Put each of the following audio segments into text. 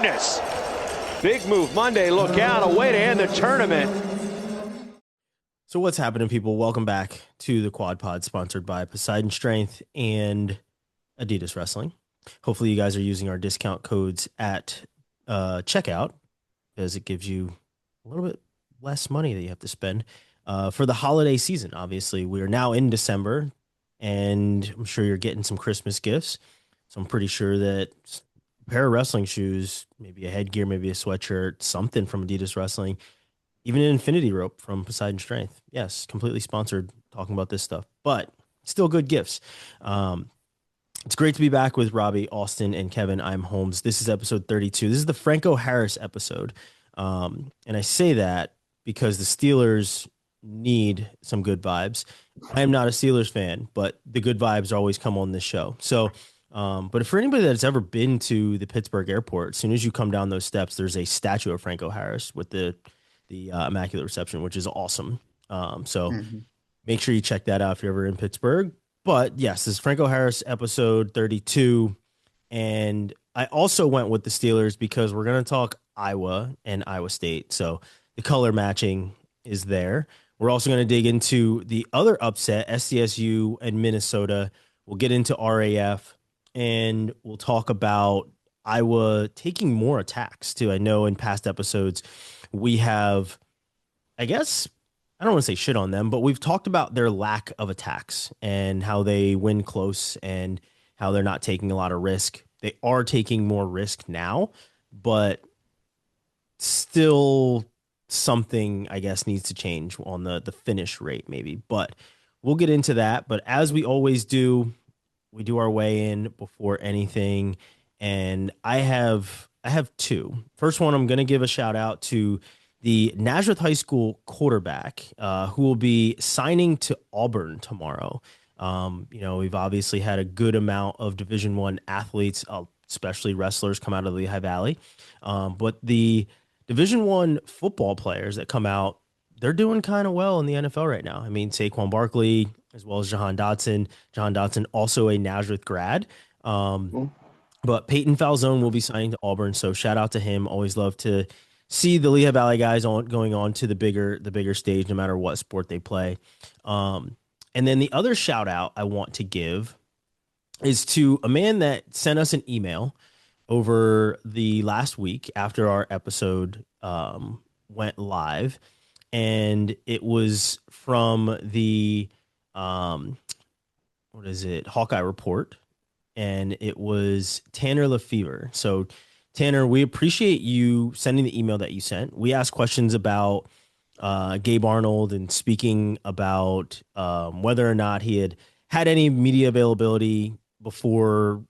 goodness. Big move Monday. Look out. A way to end the tournament. So what's happening, people? Welcome back to the Quad Pod, sponsored by Poseidon Strength and Adidas Wrestling. Hopefully you guys are using our discount codes at checkout, because it gives you a little bit less money that you have to spend for the holiday season. Obviously, we are now in December, and I'm sure you're getting some Christmas gifts. So I'm pretty sure that a pair of wrestling shoes, maybe a headgear, maybe a sweatshirt, something from Adidas Wrestling, even an infinity rope from Poseidon Strength. Yes, completely sponsored talking about this stuff, but still good gifts. It's great to be back with Robbie, Austin, and Kevin. I'm Holmes. This is episode 32. This is the Franco Harris episode. And I say that because the Steelers need some good vibes. I am not a Steelers fan, but the good vibes always come on this show. So, but for anybody that's ever been to the Pittsburgh airport, as soon as you come down those steps, there's a statue of Franco Harris with the Immaculate Reception, which is awesome. Make sure you check that out if you're ever in Pittsburgh. But yes, this is Franco Harris episode 32. And I also went with the Steelers because we're going to talk Iowa and Iowa State. So the color matching is there. We're also going to dig into the other upset, SDSU and Minnesota. We'll get into RAF, and we'll talk about Iowa taking more attacks too. I know in past episodes we have, I guess, I don't want to say shit on them, but we've talked about their lack of attacks and how they win close and how they're not taking a lot of risk. They are taking more risk now, but still something, I guess, needs to change on the finish rate maybe. But we'll get into that. But as we always do, we do our weigh in before anything. And I have two. First one, I'm going to give a shout out to the Nazareth High School quarterback who will be signing to Auburn tomorrow. We've obviously had a good amount of Division I athletes, especially wrestlers, come out of the Lehigh Valley. But the Division I football players that come out, they're doing kind of well in the NFL right now. I mean, Saquon Barkley, as well as Jahan Dotson. Jahan Dotson, also a Nazareth grad. But Peyton Falzone will be signing to Auburn, so shout out to him. Always love to see the Lehigh Valley guys going on to the bigger stage, no matter what sport they play. And then the other shout out I want to give is to a man that sent us an email over the last week after our episode went live, and it was from the Hawkeye Report, and it was Tanner Lefevre. So Tanner, we appreciate you sending the email that you sent. We asked questions about Gabe Arnold and speaking about whether or not he had any media availability before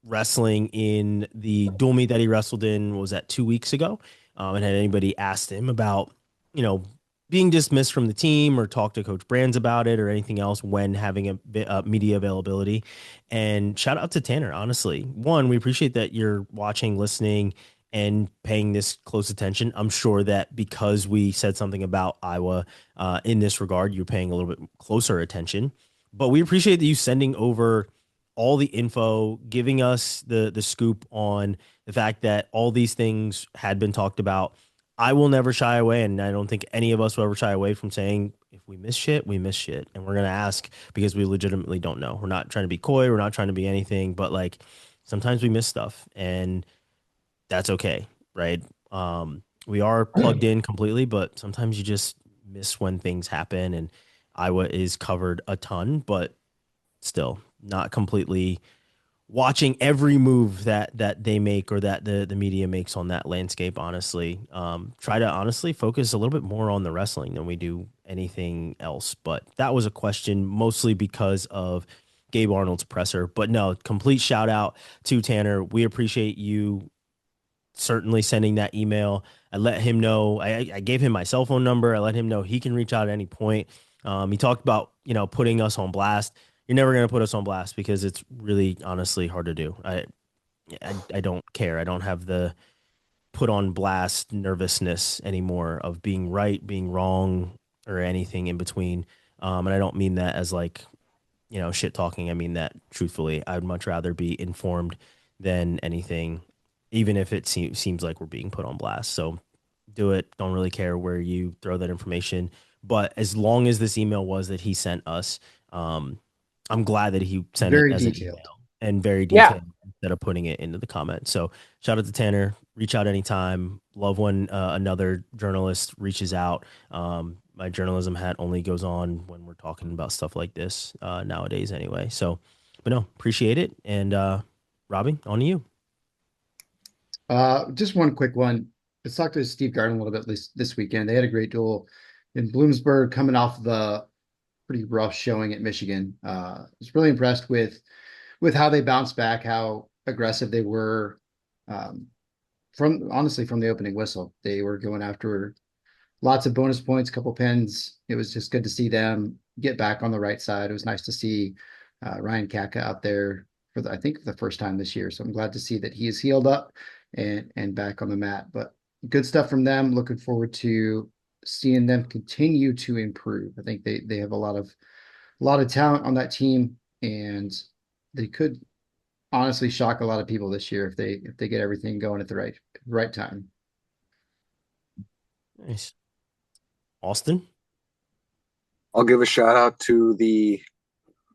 wrestling in the dual meet that he wrestled in, was that 2 weeks ago? And had anybody asked him about, being dismissed from the team or talk to Coach Brands about it or anything else when having a media availability. And shout out to Tanner, honestly. One, we appreciate that you're watching, listening, and paying this close attention. I'm sure that because we said something about Iowa in this regard, you're paying a little bit closer attention. But we appreciate that you sending over all the info, giving us the scoop on the fact that all these things had been talked about. I will never shy away, and I don't think any of us will ever shy away from saying, if we miss shit, we miss shit. And we're going to ask because we legitimately don't know. We're not trying to be coy. We're not trying to be anything, but sometimes we miss stuff, and that's okay, right? We are plugged in completely, but sometimes you just miss when things happen, and Iowa is covered a ton, but still not completely watching every move that they make or that the media makes on that landscape. Honestly, try to honestly focus a little bit more on the wrestling than we do anything else. But that was a question mostly because of Gabe Arnold's presser. But no, complete shout out to Tanner. We appreciate you certainly sending that email. I let him know. I gave him my cell phone number. I let him know he can reach out at any point. He talked about putting us on blast. You're never going to put us on blast because it's really honestly hard to do. I don't care. I don't have the put on blast nervousness anymore of being right, being wrong, or anything in between. And I don't mean that as shit talking. I mean that truthfully. I'd much rather be informed than anything even if it seems like we're being put on blast. So do it. Don't really care where you throw that information. But as long as this email was that he sent us, I'm glad that he sent it Very as an detailed. email and very Yeah. detailed instead of putting it into the comments. So shout out to Tanner. Reach out anytime. Love when another journalist reaches out. My journalism hat only goes on when we're talking about stuff like this nowadays anyway. So, but no, appreciate it. And Robbie, on to you. Just one quick one. Let's talk to Steve Garden a little bit this weekend. They had a great duel in Bloomsburg, coming off the pretty rough showing at Michigan. I was really impressed with how they bounced back, how aggressive they were. From the opening whistle, they were going after lots of bonus points, a couple pins. It was just good to see them get back on the right side. It was nice to see Ryan Kaka out there for I think the first time this year. So I'm glad to see that he is healed up and back on the mat. But good stuff from them. Looking forward to seeing them continue to improve. I think they have a lot of talent on that team, and they could honestly shock a lot of people this year if they get everything going at the right time. Nice. Austin? I'll give a shout out to the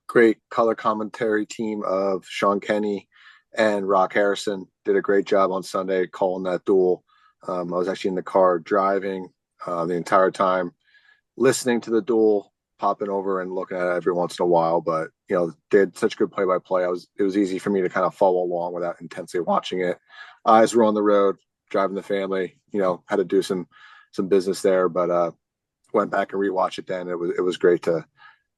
great color commentary team of Sean Kenny and Rock Harrison. Did a great job on Sunday calling that duel. I was actually in the car driving the entire time, listening to the duel, popping over and looking at it every once in a while. But did such good play-by-play. It was easy for me to kind of follow along without intensely watching it. Eyes were on the road, driving the family. Had to do some business there, but went back and rewatched it. Then it was great to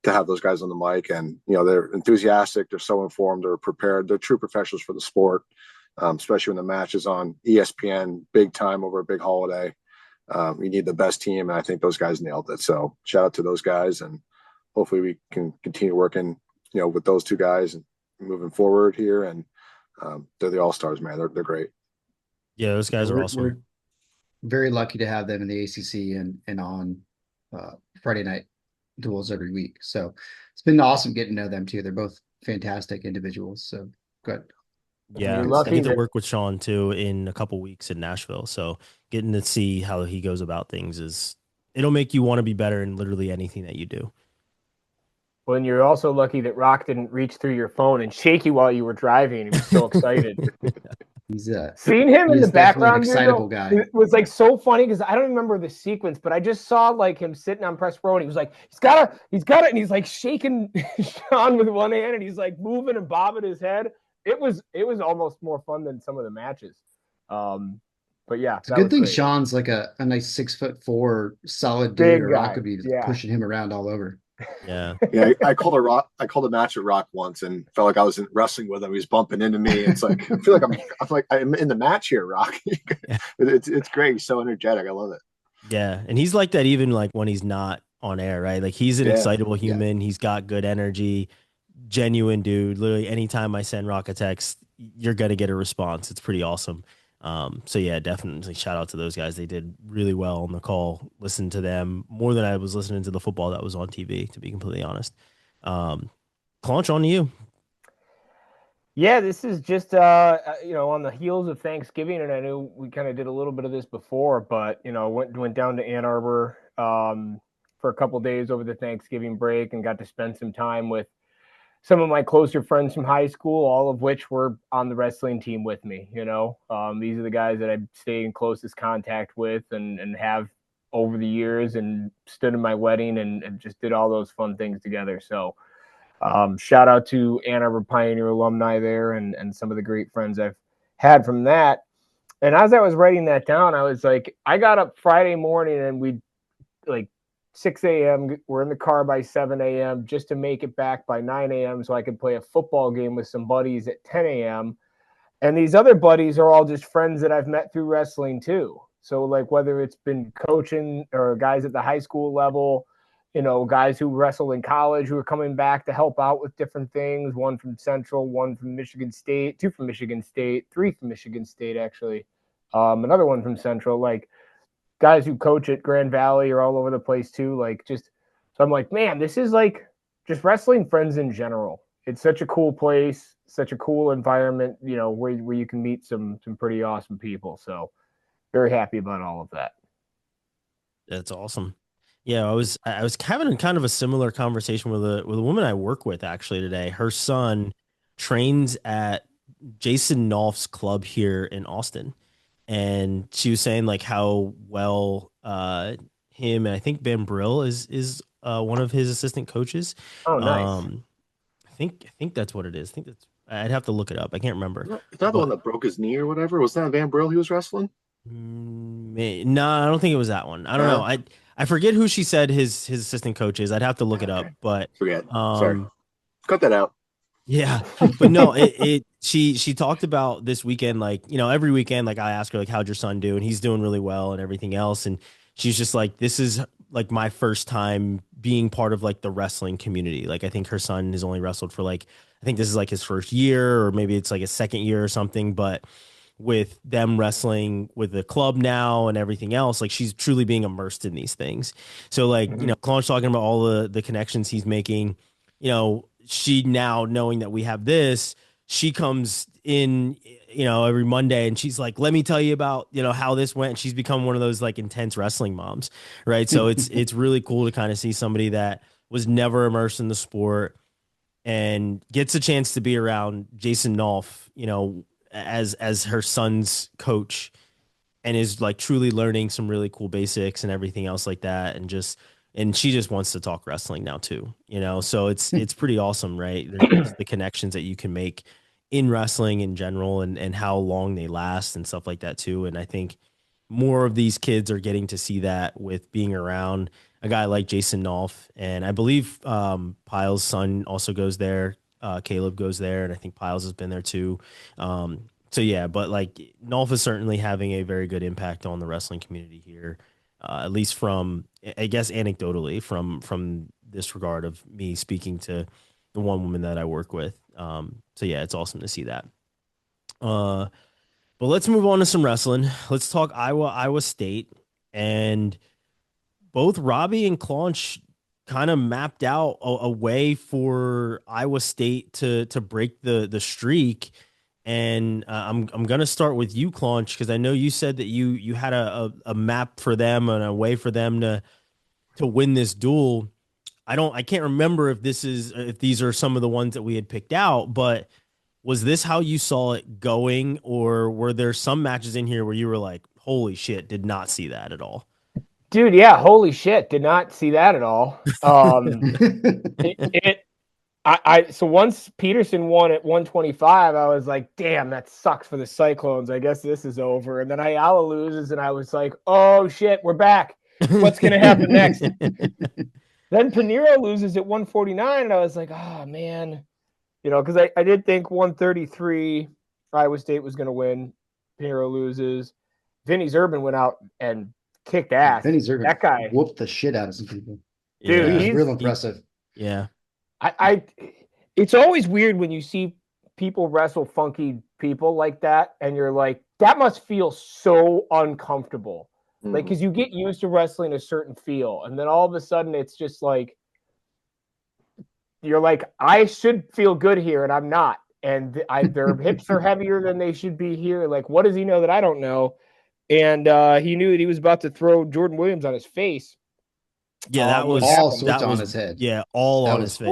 have those guys on the mic, and they're enthusiastic. They're so informed. They're prepared. They're true professionals for the sport, especially when the match is on ESPN, big time over a big holiday. You need the best team, and I think those guys nailed it. So shout out to those guys, and hopefully we can continue working, with those two guys and moving forward here. And they're the all-stars, man. They're great. Yeah, those guys are awesome. We're very lucky to have them in the ACC and on Friday night duels every week. So it's been awesome getting to know them too. They're both fantastic individuals. So good. Yeah, I get to work with Sean too in a couple weeks in Nashville. So getting to see how he goes about things it'll make you want to be better in literally anything that you do. Well, and you're also lucky that Rock didn't reach through your phone and shake you while you were driving. He was so excited. He's seeing him in the background, an excitable guy. It was like so funny because I don't remember the sequence, but I just saw like him sitting on press row and he was like, he's got it, and he's like shaking Sean with one hand and he's like moving and bobbing his head. It was almost more fun than some of the matches. But yeah, it's a good thing great. Sean's like a nice 6'4" solid dude, or Rock could be pushing him around all over. Yeah. I called a match at Rock once and felt like I was wrestling with him. He was bumping into me. It's like I feel like I'm in the match here, Rock. It's great. He's so energetic. I love it. Yeah, and he's like that even like when he's not on air, right? Like he's an excitable human. He's got good energy, genuine dude. Literally, anytime I send Rock a text, you're gonna get a response. It's pretty awesome. So yeah, definitely shout out to those guys. They did really well on the call. Listen to them more than I was listening to the football that was on TV, to be completely honest. Claunch, on to you. Yeah, this is just on the heels of Thanksgiving, and I knew we kind of did a little bit of this before, but went down to Ann Arbor for a couple days over the Thanksgiving break and got to spend some time with some of my closer friends from high school, all of which were on the wrestling team with me. These are the guys that I've stayed in closest contact with and have over the years, and stood in my wedding and just did all those fun things together. So shout out to Ann Arbor Pioneer alumni there and some of the great friends I've had from that. And as I was writing that down, I was like, I got up Friday morning and we like 6 a.m. We're in the car by 7 a.m. just to make it back by 9 a.m. so I could play a football game with some buddies at 10 a.m. And these other buddies are all just friends that I've met through wrestling too. So like whether it's been coaching or guys at the high school level, guys who wrestle in college who are coming back to help out with different things. One from Central, one from Michigan State, two from Michigan State, three from Michigan State actually. Another one from Central. Like guys who coach at Grand Valley are all over the place too. So I'm like, man, this is like just wrestling friends in general. it's such a cool place, such a cool environment, you know, where you can meet some pretty awesome people. So very happy about all of that. That's awesome. Yeah, I was having kind of a similar conversation with a woman I work with actually today. Her son trains at Jason Nolf's club here in Austin, and she was saying like how well him and I think Ben Brill is one of his assistant coaches. Oh, nice. I think that's what it is. I think that's I'd have to look it up. I can't remember. Is that the one that broke his knee or whatever? Was that Van Brill he was wrestling? No, I don't think it was that one. I don't know. I forget who she said his assistant coach is. I'd have to look it up, but Forget. Sorry. Cut that out. yeah, but no, she talked about this weekend, like, you know, every weekend, like I ask her like, how'd your son do? And he's doing really well and everything else. And she's just like, this is like my first time being part of like the wrestling community. Like, I think her son has only wrestled for like, I think this is like his first year, or maybe it's like his second year or something, but with them wrestling with the club now and everything else, like she's truly being immersed in these things. So like, you know, Claunch talking about all the connections he's making, you know, she now knowing that we have this, she comes in, you know, every Monday and she's like, let me tell you about, you know, how this went. And she's become one of those like intense wrestling moms. Right. So it's really cool to kind of see somebody that was never immersed in the sport and gets a chance to be around Jason Nolf, you know, as her son's coach, and is like truly learning some really cool basics and everything else like that. And she just wants to talk wrestling now too, you know? So it's pretty awesome, right? The connections that you can make in wrestling in general, and how long they last and stuff like that too. And I think more of these kids are getting to see that with being around a guy like Jason Nolf. And I believe Pyle's son also goes there. Caleb goes there, and I think Piles has been there too. So yeah, but like Nolf is certainly having a very good impact on the wrestling community here, at least from, I guess, anecdotally from this regard of me speaking to the one woman that I work with. So yeah, it's awesome to see that. But let's move on to some wrestling. Let's talk Iowa State, and both Robbie and Claunch kind of mapped out a way for Iowa State to break the streak. And I'm gonna start with you, Claunch, because I know you said that you had a map for them and a way for them to win this duel. I can't remember if these are some of the ones that we had picked out, but was this how you saw it going, or were there some matches in here where you were like, holy shit, did not see that at all? Dude, yeah, holy shit, did not see that at all. So once Peterson won at 125, I was like, damn, that sucks for the Cyclones. I guess this is over. And then Ayala loses, and I was like, oh shit, we're back. What's gonna happen next? Then Pinheiro loses at 149, and I was like, oh man. You know, because I did think 133 Iowa State was gonna win. Pinheiro loses. Vinny Zerban went out and kicked ass. Vinny Zerban, that guy whooped the shit out of some people. Dude, he was real impressive. Yeah. It's always weird when you see people wrestle funky people like that, and you're like, that must feel so uncomfortable. Like, because you get used to wrestling a certain feel, and then all of a sudden it's just like, you're like, I should feel good here, and I'm not. And their hips are heavier than they should be here. Like, what does he know that I don't know? And he knew that he was about to throw Jordan Williams on his face. Yeah, that was all switch on his head. Yeah, all on his face.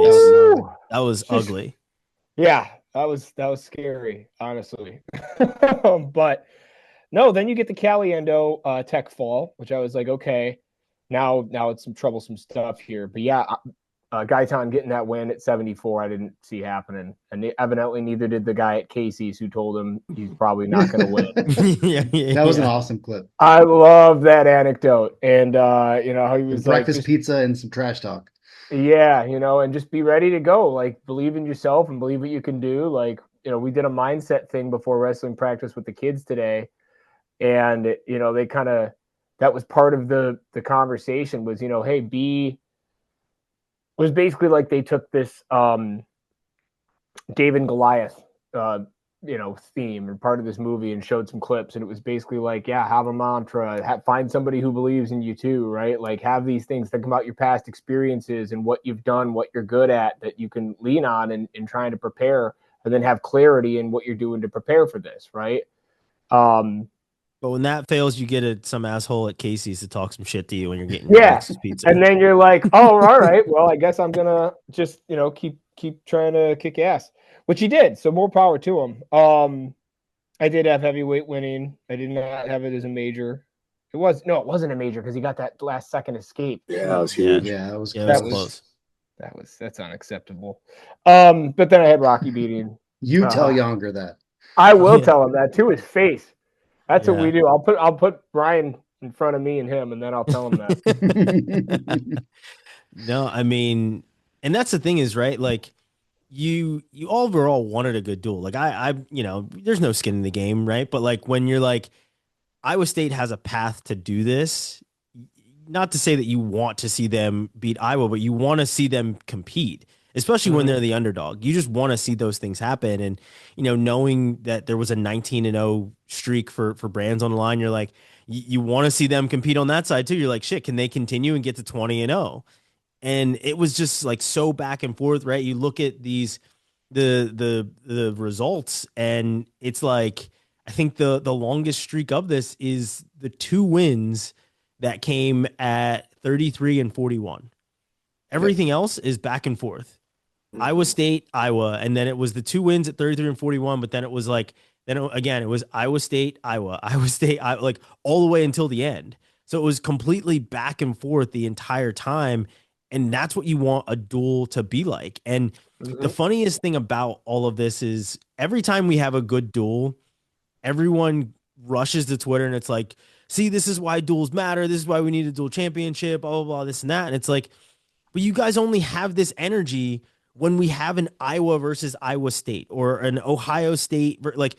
That was ugly. Yeah, that was scary, honestly. But no, then you get the Caliendo tech fall, which I was like, okay, now it's some troublesome stuff here. But yeah, Gaitan getting that win at 74, I didn't see happening, and evidently neither did the guy at Casey's who told him he's probably not going to win. That was an awesome clip. I love that anecdote, and you know how he was breakfast like, pizza and some trash talk. Yeah, you know, and just be ready to go. Like, believe in yourself and believe what you can do. Like, you know, we did a mindset thing before wrestling practice with the kids today, and you know, they kind of, that was part of the conversation was, you know, hey, it was basically like they took this David and Goliath theme or part of this movie and showed some clips, and it was basically like, yeah, have a mantra, find somebody who believes in you too, right? Like, have these things, think about your past experiences and what you've done, what you're good at, that you can lean on in trying to prepare, and then have clarity in what you're doing to prepare for this, right? But when that fails, you get some asshole at Casey's to talk some shit to you when you're getting Yeah, Texas pizza. and then you're like, oh, all right, well, I guess I'm gonna just keep trying to kick ass, which he did. So more power to him. I did have heavyweight winning. I did not have it as a major. It wasn't a major because he got that last second escape. Yeah, that was huge. Yeah, that was close. That's unacceptable. But then I had Rocky beating. You tell Younger that. I will tell him that to his face. That's what we Yeah. do. I'll put Brian in front of me and him, and then I'll tell him that. No, I mean, and that's the thing is, right? Like, you overall wanted a good duel. Like, I there's no skin in the game, right? But like, when you're like, Iowa State has a path to do this, not to say that you want to see them beat Iowa, but you want to see them compete, especially when they're the underdog. You just want to see those things happen. And, knowing that there was a 19-0 streak for Brands on the line, you're like, you want to see them compete on that side too. You're like, shit, can they continue and get to 20-0? And it was just like so back and forth, right? You look at the results, and it's like, I think the longest streak of this is the 2 wins that came at 33 and 41. Everything else is back and forth. Iowa State, Iowa, and then it was the 2 wins at 33 and 41, but then it was like, it was Iowa State, Iowa, Iowa State, Iowa, like all the way until the end. So it was completely back and forth the entire time. And that's what you want a duel to be like. And the funniest thing about all of this is every time we have a good duel, everyone rushes to Twitter and it's like, see, this is why duels matter. This is why we need a dual championship, blah, blah, blah, this and that. And it's like, but you guys only have this energy when we have an Iowa versus Iowa State or an Ohio State. Like,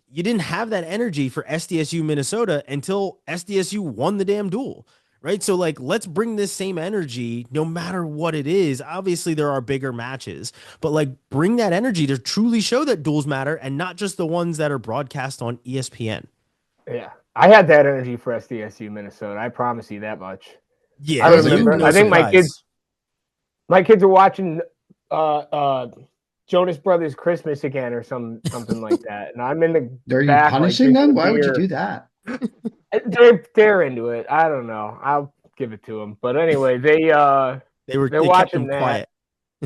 you didn't have that energy for SDSU Minnesota until SDSU won the damn duel. Right. So like, let's bring this same energy no matter what it is. Obviously, there are bigger matches, but like, bring that energy to truly show that duels matter and not just the ones that are broadcast on ESPN. Yeah. I had that energy for SDSU Minnesota. I promise you that much. Yeah. I remember. I think my kids are watching Jonas Brothers Christmas again or something like that. And I'm in the Are you back, punishing them? Why would you do that? They're into it. I don't know. I'll give it to them. But anyway, they're watching that. Quiet.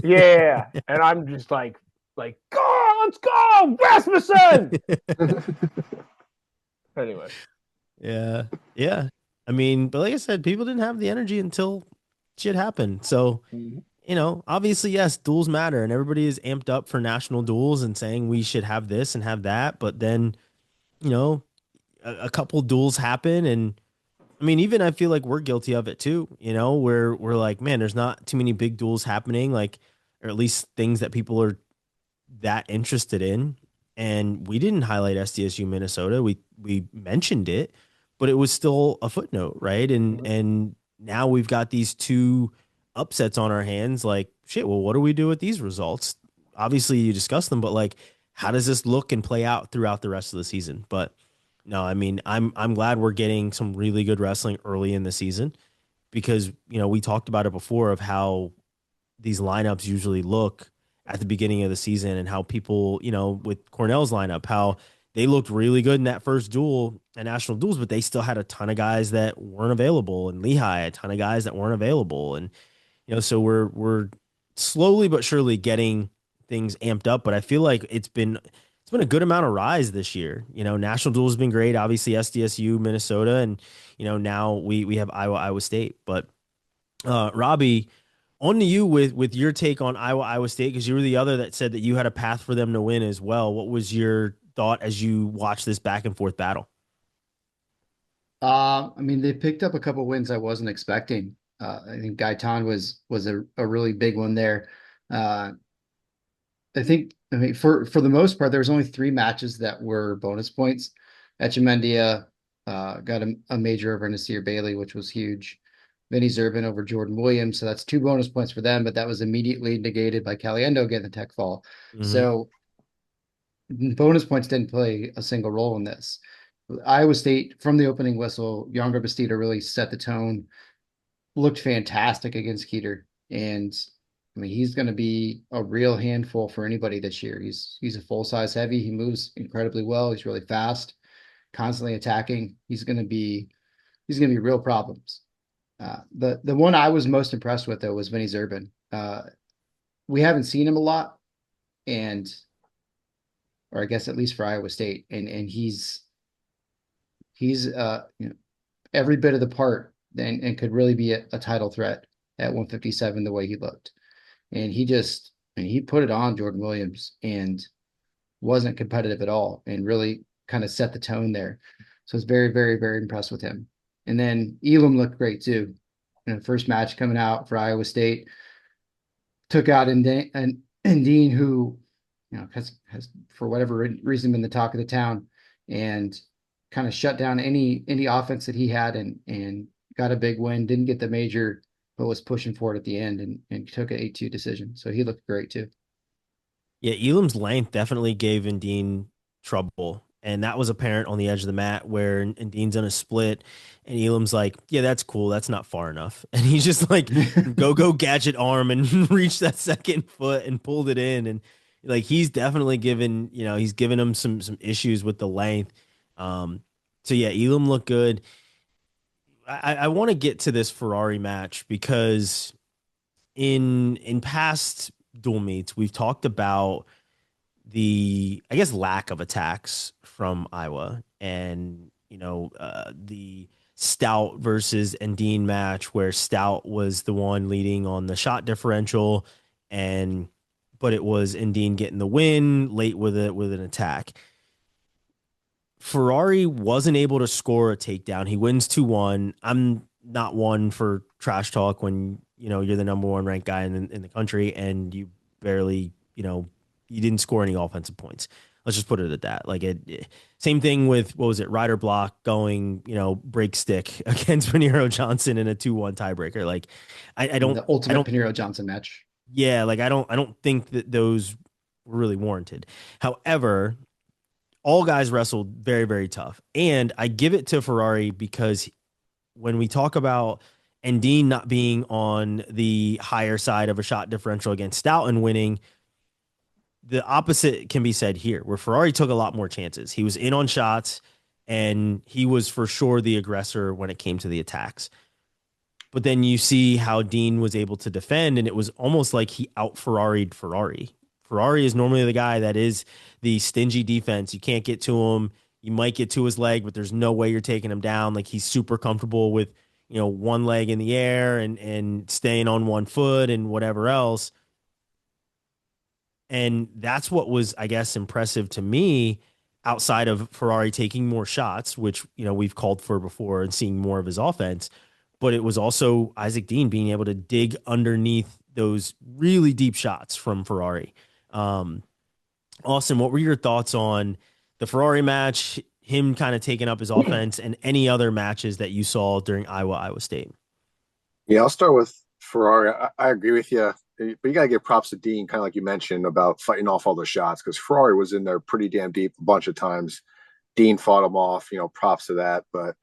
Yeah, and I'm just like, go, let's go, Rasmussen. Anyway. Yeah. I mean, but like I said, people didn't have the energy until shit happened. So, obviously, yes, duels matter, and everybody is amped up for national duels and saying we should have this and have that. But then, a couple duels happen, and I mean, even I feel like we're guilty of it too. Where we're like, man, there's not too many big duels happening, like, or at least things that people are that interested in. And we didn't highlight SDSU Minnesota. We mentioned it, but it was still a footnote, right? And now we've got these 2 upsets on our hands. Like, shit, well, what do we do with these results? Obviously, you discuss them, but like, how does this look and play out throughout the rest of the season? But no, I mean, I'm glad we're getting some really good wrestling early in the season because, we talked about it before of how these lineups usually look at the beginning of the season and how people, with Cornell's lineup, how they looked really good in that first duel at national duels, but they still had a ton of guys that weren't available, and Lehigh, a ton of guys that weren't available. And, so we're slowly but surely getting things amped up, but I feel like it's been a good amount of rise this year. National duels has been great. Obviously SDSU, Minnesota, and, now we have Iowa State, but Robbie, on to you with your take on Iowa State, because you were the other that said that you had a path for them to win as well. What was your thought as you watched this back and forth battle? I mean, they picked up a couple wins I wasn't expecting. I think Gaitan was a really big one there. I mean, for the most part, there was only 3 matches that were bonus points. Echemendia got a major over Nasir Bailey, which was huge. Vinny Zervin over Jordan Williams. So that's 2 bonus points for them, but that was immediately negated by Caliendo getting the tech fall. So bonus points didn't play a single role in this. Iowa State, from the opening whistle, Younger Bastida really set the tone, looked fantastic against Keeter. And I mean, he's going to be a real handful for anybody this year. He's a full size heavy. He moves incredibly well. He's really fast, constantly attacking. He's going to be real problems. The one I was most impressed with though was Vinny Zerban. We haven't seen him a lot, and or I guess at least for Iowa State, and he's every bit of the part and could really be a title threat at 157 the way he looked. And he put it on Jordan Williams and wasn't competitive at all and really kind of set the tone there. So I was very, very, very impressed with him. And then Elam looked great too. First match coming out for Iowa State, took out Dean, who has for whatever reason been the talk of the town, and kind of shut down any offense that he had and got a big win. Didn't get the major, but was pushing for it at the end and took an 8-2 decision. So he looked great too. Yeah, Elam's length definitely gave Dean trouble. And that was apparent on the edge of the mat where Dean's on a split and Elam's like, yeah, that's cool. That's not far enough. And he's just like, go gadget arm and reach that second foot and pulled it in. And like, he's definitely given, he's given him some issues with the length. So yeah, Elam looked good. I want to get to this Ferrari match because in past dual meets, we've talked about the, I guess, lack of attacks from Iowa and, the Stout versus Dean match where Stout was the one leading on the shot differential but it was Dean getting the win late with an attack. Ferrari wasn't able to score a takedown. He wins 2-1. I'm not one for trash talk when, you're the number one ranked guy in the country and you barely, you didn't score any offensive points. Let's just put it at that. Like same thing with, what was it? Ryder Block going, break stick against Pinheiro Johnson in a 2-1 tiebreaker. Like I don't, the ultimate Pinheiro Johnson match. Yeah. Like I don't think that those were really warranted. However, all guys wrestled very, very tough. And I give it to Ferrari because when we talk about Dean not being on the higher side of a shot differential against Stout and winning, the opposite can be said here, where Ferrari took a lot more chances. He was in on shots, and he was for sure the aggressor when it came to the attacks. But then you see how Dean was able to defend, and it was almost like he out-Ferrari'd Ferrari. Ferrari is normally the guy that is the stingy defense. You can't get to him. You might get to his leg, but there's no way you're taking him down. Like, he's super comfortable with, one leg in the air and staying on one foot and whatever else. And that's what was, I guess, impressive to me outside of Ferrari taking more shots, which, we've called for before and seeing more of his offense. But it was also Isaac Dean being able to dig underneath those really deep shots from Ferrari. Austin, what were your thoughts on the Ferrari match, him kind of taking up his offense, and any other matches that you saw during Iowa State? Yeah, I'll start with Ferrari. I agree with you. But you got to give props to Dean, kind of like you mentioned, about fighting off all the shots, because Ferrari was in there pretty damn deep a bunch of times. Dean fought him off, props to that. But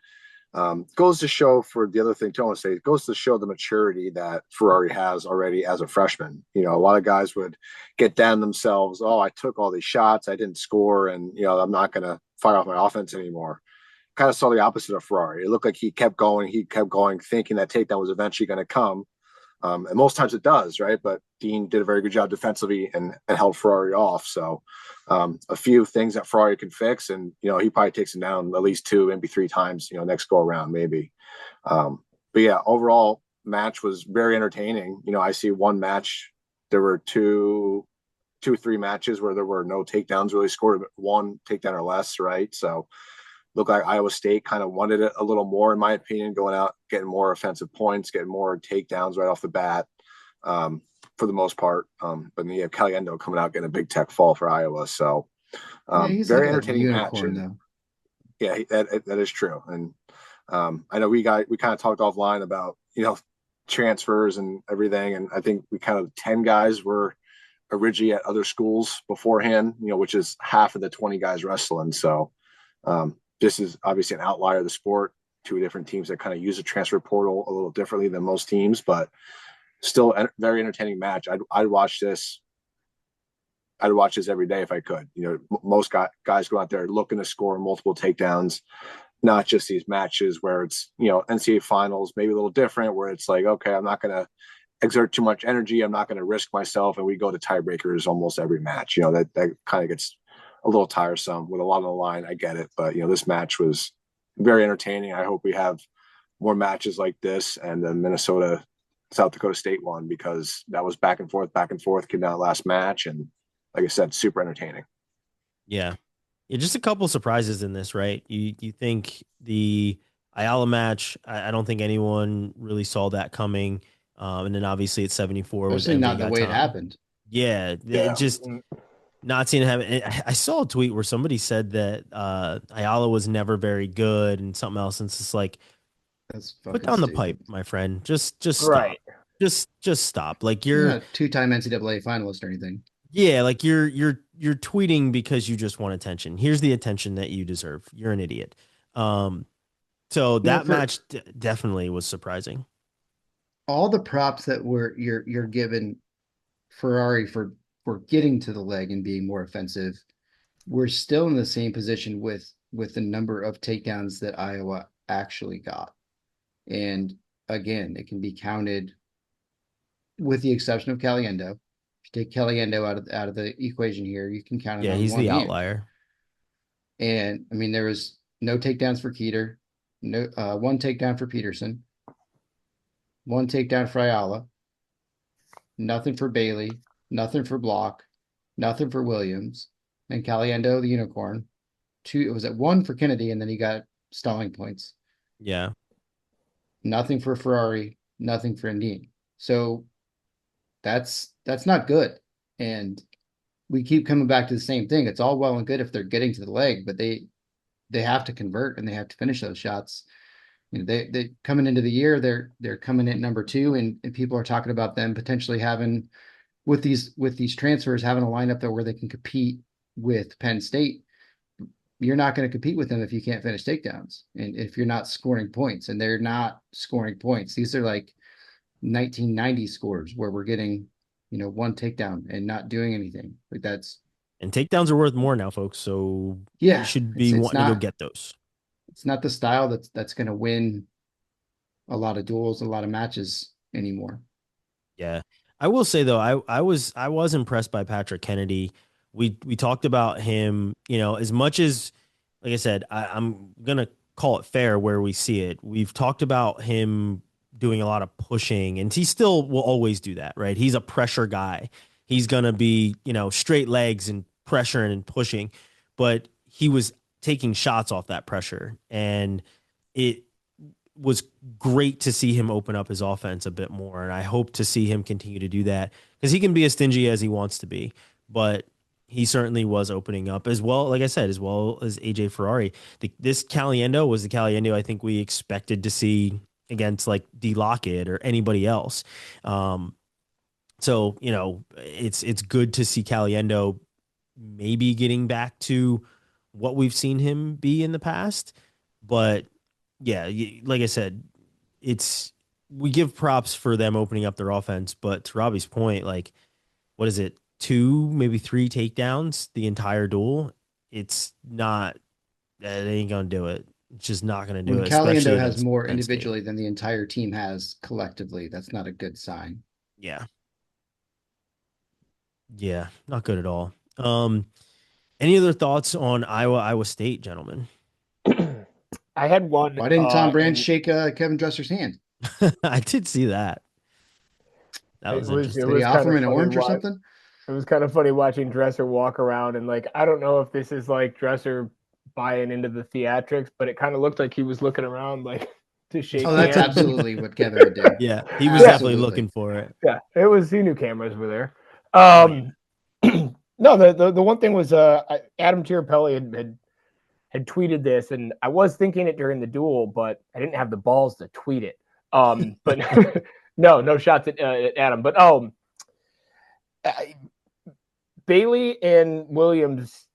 goes to show, for the other thing too, I want to say, it goes to show the maturity that Ferrari has already as a freshman. A lot of guys would get down themselves. Oh, I took all these shots, I didn't score, and I'm not going to fight off my offense anymore. Kind of saw the opposite of Ferrari. It looked like he kept going, thinking that takedown was eventually going to come. And most times it does, right? But Dean did a very good job defensively and held Ferrari off. So a few things that Ferrari can fix, and he probably takes him down at least 2, maybe 3 times, next go around maybe. But yeah, overall match was very entertaining. I see one match, there were 3 matches where there were no takedowns really scored, 1 takedown or less, right? So looked like Iowa State kind of wanted it a little more, in my opinion, going out, getting more offensive points, getting more takedowns right off the bat, for the most part. But then you have Caliendo coming out, getting a big tech fall for Iowa. So he's very like entertaining match. And, yeah, that is true. And I know we kind of talked offline about, transfers and everything. And I think we kind of 10 guys were originally at other schools beforehand, which is half of the 20 guys wrestling. So this is obviously an outlier of the sport. Two different teams that kind of use the transfer portal a little differently than most teams, but still a very entertaining match. I'd watch this. I'd watch this every day if I could. Most guys go out there looking to score multiple takedowns, not just these matches where it's, NCAA finals, maybe a little different, where it's like, okay, I'm not going to exert too much energy. I'm not going to risk myself. And we go to tiebreakers almost every match. That kind of gets a little tiresome with a lot on the line. I get it. But, this match was very entertaining. I hope we have more matches like this. And the Minnesota, South Dakota State one, because that was back and forth, came down last match. And like I said, super entertaining. Yeah. Just a couple surprises in this, right? You think the Ayala match, I don't think anyone really saw that coming. And then obviously it's 74. Especially not the way it happened. Yeah. Just not seeing it happen. I saw a tweet where somebody said that Ayala was never very good and something else. And it's just like, put down the pipe, my friend. Just stop. Right. Just stop. Like you're not a two-time NCAA finalist or anything. Yeah, like you're tweeting because you just want attention. Here's the attention that you deserve. You're an idiot. So that match definitely was surprising. All the props that you're given Ferrari for getting to the leg and being more offensive, we're still in the same position with the number of takedowns that Iowa actually got. And again, it can be counted with the exception of Caliendo. If you take Caliendo out of the equation here, you can count it on he's one the hand. outlier. And I mean, there was no takedowns for Keeter, no one takedown for Peterson, one takedown for Ayala, nothing for Bailey, nothing for Block, nothing for Williams, and Caliendo, the unicorn. It was at one for Kennedy, and then he got stalling points. Yeah. Nothing for Ferrari, nothing for Indian. So that's not good. And we keep coming back to the same thing. It's all well and good if they're getting to the leg, but they have to convert and they have to finish those shots. They coming into the year, they're coming in number 2, and people are talking about them potentially having with these transfers having a lineup there where they can compete with Penn State. You're not going to compete with them if you can't finish takedowns and if you're not scoring points, and they're not scoring points. These are like 1990 scores where we're getting, one takedown and not doing anything like that's. And takedowns are worth more now, folks. So yeah, you should be wanting to go get those. It's not the style that's going to win a lot of duels, a lot of matches anymore. Yeah. I will say though, I was impressed by Patrick Kennedy. We talked about him, as much as, like I said, I'm going to call it fair where we see it. We've talked about him doing a lot of pushing, and he still will always do that, right? He's a pressure guy. He's going to be, straight legs and pressuring and pushing, but he was taking shots off that pressure. And it was great to see him open up his offense a bit more. And I hope to see him continue to do that, because he can be as stingy as he wants to be, but he certainly was opening up as well. Like I said, as well as AJ Ferrari. This Caliendo was the Caliendo I think we expected to see against like D Lockett or anybody else. So, it's good to see Caliendo maybe getting back to what we've seen him be in the past. But yeah, like I said, we give props for them opening up their offense, but to Robbie's point, like, what is it? 2, maybe 3 takedowns the entire duel. It's not, that ain't going to do it. It's just not going to do it. Caliendo has more individually than the entire team has collectively. That's not a good sign. Yeah. Yeah, not good at all. Any other thoughts on Iowa State, gentlemen? I had one. Why didn't Tom Brand shake Kevin Dresser's hand? I did see that. That was interesting. Did he offer him an orange or something? It was kind of funny watching Dresser walk around, and like, I don't know if this is like Dresser buying into the theatrics, but it kind of looked like he was looking around like to shake hands. Oh, that's absolutely what Kevin would do. Yeah, he was definitely looking for it. Yeah, it was, he knew cameras were there. No, the one thing was Adam Tirapelli had tweeted this, and I was thinking it during the duel, but I didn't have the balls to tweet it. But no shots at Adam. But Bailey and Williams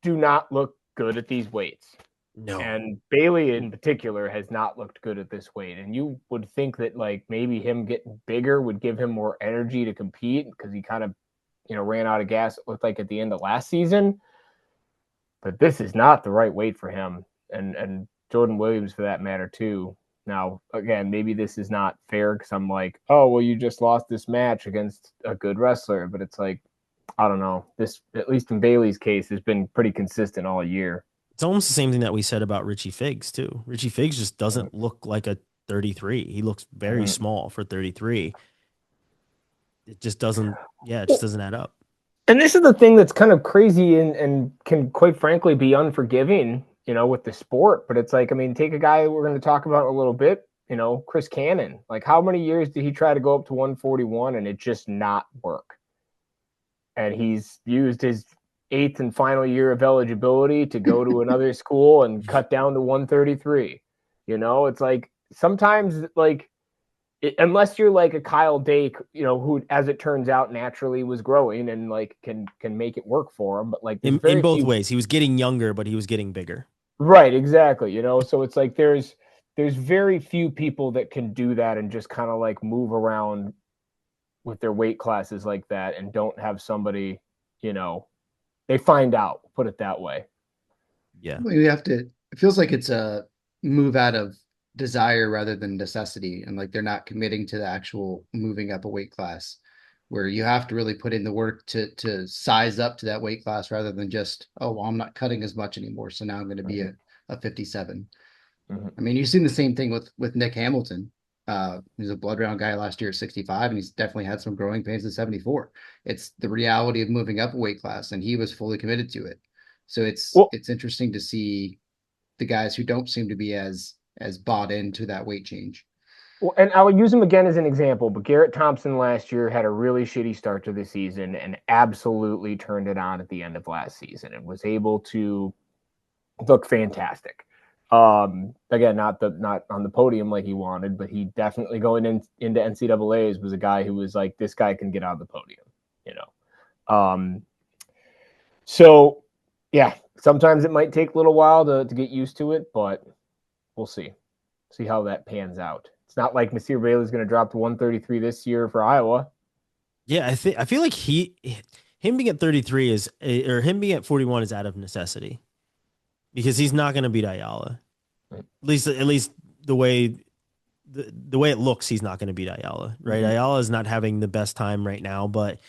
do not look good at these weights. No. And Bailey in particular has not looked good at this weight. And you would think that like maybe him getting bigger would give him more energy to compete because he kind of, ran out of gas, it looked like at the end of last season. But this is not the right weight for him. And Jordan Williams for that matter too. Now, again, maybe this is not fair because I'm like, oh, well, you just lost this match against a good wrestler. But it's like, I don't know. This, at least in Bailey's case, has been pretty consistent all year. It's almost the same thing that we said about Richie Figs too. Richie Figs just doesn't look like a 33. He looks very small for 33. It just doesn't, it just doesn't add up. And this is the thing that's kind of crazy and can quite frankly be unforgiving, with the sport. But it's like, I mean, take a guy we're going to talk about in a little bit, Chris Cannon. Like, how many years did he try to go up to 141 and it just not work? And he's used his 8th and final year of eligibility to go to another school and cut down to 133. It's like sometimes like unless you're like a Kyle Dake, who, as it turns out, naturally was growing and like can make it work for him. But like in both ways, he was getting younger, but he was getting bigger. Right. Exactly. So it's like there's very few people that can do that and just kind of like move around with their weight classes like that and don't have somebody, they find out, put it that way. Yeah. Well, it feels like it's a move out of desire rather than necessity. And like, they're not committing to the actual moving up a weight class where you have to really put in the work to size up to that weight class rather than just, oh, well, I'm not cutting as much anymore. So now I'm going to be a 57. Mm-hmm. I mean, you've seen the same thing with Nick Hamilton. He's a blood round guy last year at 65, and he's definitely had some growing pains at 74. It's the reality of moving up a weight class, and he was fully committed to it. So it's interesting to see the guys who don't seem to be as bought into that weight change. Well, and I'll use him again as an example, but Garrett Thompson last year had a really shitty start to the season and absolutely turned it on at the end of last season and was able to look fantastic. Again, not on the podium like he wanted, but he definitely going into NCAAs was a guy who was like, this guy can get on the podium, So yeah, sometimes it might take a little while to get used to it, but we'll see how that pans out. It's not like Nasir Bailey's going to drop to 133 this year for Iowa. Yeah, I feel like him being at 33 or him being at 41 is out of necessity. Because he's not going to beat Ayala, at least the way it looks, he's not going to beat Ayala, right? Mm-hmm. Ayala is not having the best time right now, but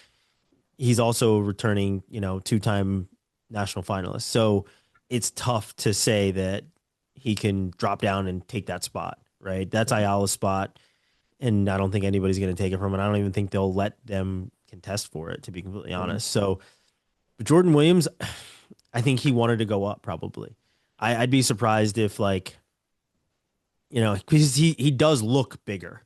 he's also returning, 2-time national finalist. So it's tough to say that he can drop down and take that spot, right? That's Ayala's spot, and I don't think anybody's going to take it from him. I don't even think they'll let them contest for it, to be completely honest. So Jordan Williams, I think he wanted to go up probably. I'd be surprised if because he does look bigger.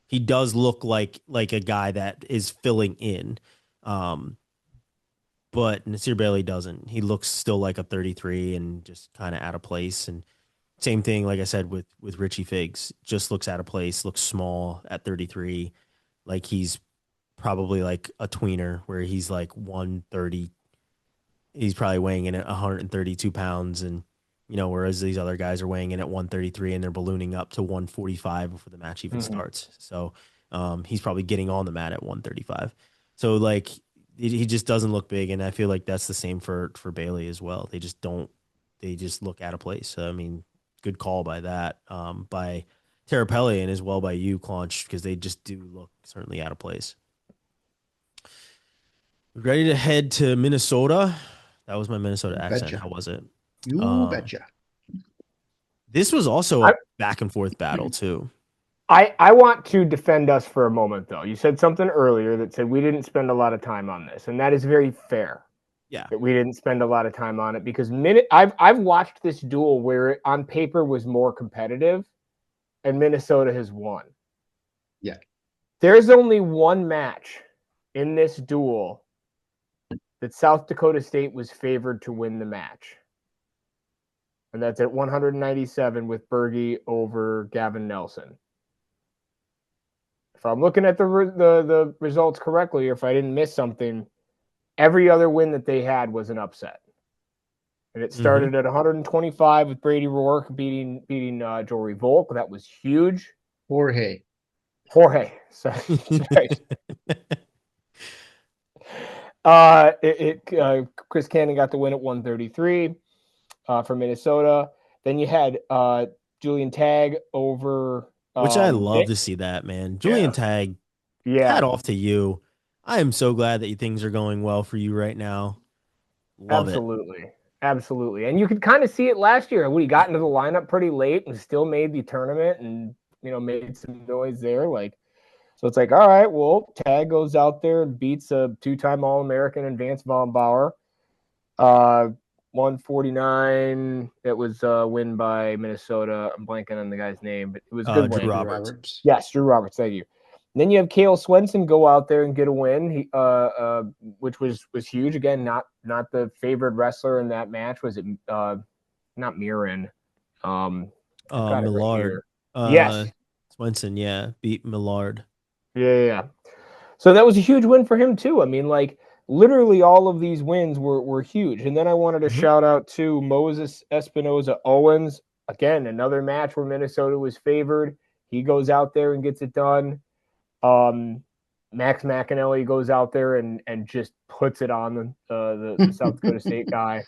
He does look like a guy that is filling in. But Nasir Bailey doesn't. He looks still like a 33 and just kind of out of place. And same thing, like I said, with Richie Figs, just looks out of place, looks small at 33. Like he's probably like a tweener where he's like 130. He's probably weighing in at 132 pounds. And, whereas these other guys are weighing in at 133 and they're ballooning up to 145 before the match even starts. So he's probably getting on the mat at 135. So like he just doesn't look big. And I feel like that's the same for Bailey as well. They just look out of place. So, I mean, good call by that, by Terapelli and as well by you, Claunch, because they just do look certainly out of place. Ready to head to Minnesota. That was my Minnesota accent. Betcha. How was it? You betcha. This was also a back and forth battle too. I want to defend us for a moment, though. You said something earlier that said we didn't spend a lot of time on this, and that is very fair. Yeah, that we didn't spend a lot of time on it because I've watched this duel where it on paper was more competitive, and Minnesota has won. Yeah, there's only one match in this duel that South Dakota State was favored to win the match. And that's at 197 with Berge over Gavin Nelson. If I'm looking at the results correctly, or if I didn't miss something, every other win that they had was an upset. And it started at 125 with Brady Rourke beating Jory Volk. That was huge. Jorge. Sorry. Right. Chris Cannon got the win at 133 for Minnesota. Then you had Julian Tagg over. Which I love to see that, man. Julian Tagg, hat off to you. I am so glad that things are going well for you right now. Love it. Absolutely. And you could kind of see it last year when he got into the lineup pretty late and still made the tournament and, made some noise there. So it's like, all right, well, Tagg goes out there and beats a 2-time All-American and Vance Von Bauer. 149. It was a win by Minnesota. I'm blanking on the guy's name, but it was a good win. Drew Roberts. Yes, Drew Roberts. Thank you. And then you have Cale Swenson go out there and get a win, which was huge. Again, not the favored wrestler in that match. Was it not Mirren? Millard. Right yes, Swenson. Yeah, beat Millard. Yeah. So that was a huge win for him too. I mean, literally all of these wins were huge. And then I wanted to shout out to Moses Espinoza Owens. Again, another match where Minnesota was favored. He goes out there and gets it done. Max McAnally goes out there and just puts it on the South Dakota State guy.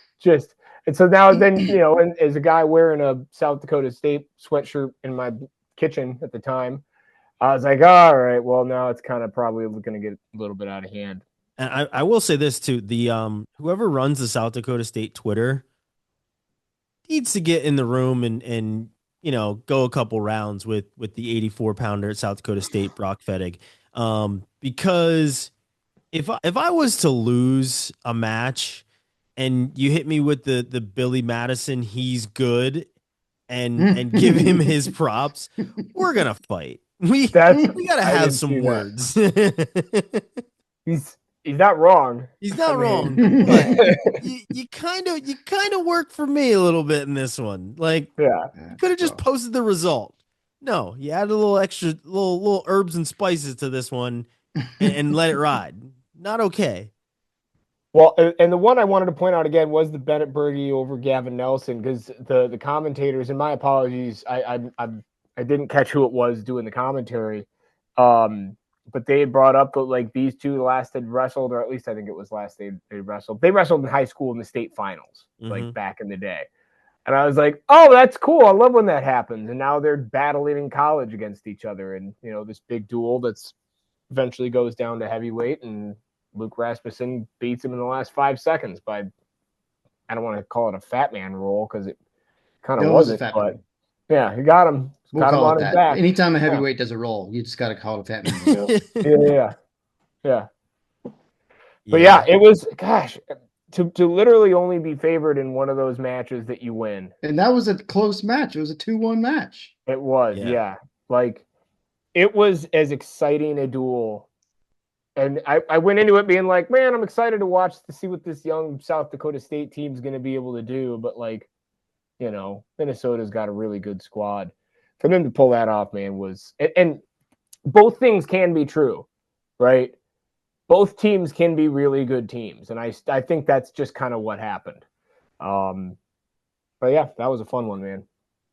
And so now then, and as a guy wearing a South Dakota State sweatshirt in my kitchen at the time, I was like, all right, well, now it's kind of probably going to get a little bit out of hand. And I will say this too: the whoever runs the South Dakota State Twitter needs to get in the room and go a couple rounds with the 84-pounder at South Dakota State, Brock Fettig, because if I was to lose a match and you hit me with the Billy Madison, he's good, and give him his props, we're gonna fight. We gotta have some words. He's not wrong. He's not wrong. But you kind of worked for me a little bit in this one. You could have just posted the result. No, you added a little extra, little herbs and spices to this one, and let it ride. Not okay. Well, and the one I wanted to point out again was the Bennett Berge over Gavin Nelson, because the commentators, and my apologies, I didn't catch who it was doing the commentary. But they had brought up that these two last had wrestled, or at least I think it was last they wrestled. They wrestled in high school in the state finals, back in the day. And I was like, oh, that's cool. I love when that happens. And now they're battling in college against each other. And, this big duel that's eventually goes down to heavyweight. And Luke Rasmussen beats him in the last 5 seconds by, I don't want to call it a fat man roll because it kind of wasn't. But yeah, he got him. We'll call it that. Back. Anytime a heavyweight does a roll, you just got to call it a fat man. Yeah. But yeah, it was, gosh, to literally only be favored in one of those matches that you win. And that was a close match. It was a 2-1 match. It was, yeah. It was as exciting a duel. And I went into it being like, man, I'm excited to see what this young South Dakota State team's going to be able to do. But Minnesota's got a really good squad. For them to pull that off, man, was and both things can be true, right? Both teams can be really good teams, and I think that's just kind of what happened. But yeah, that was a fun one, man.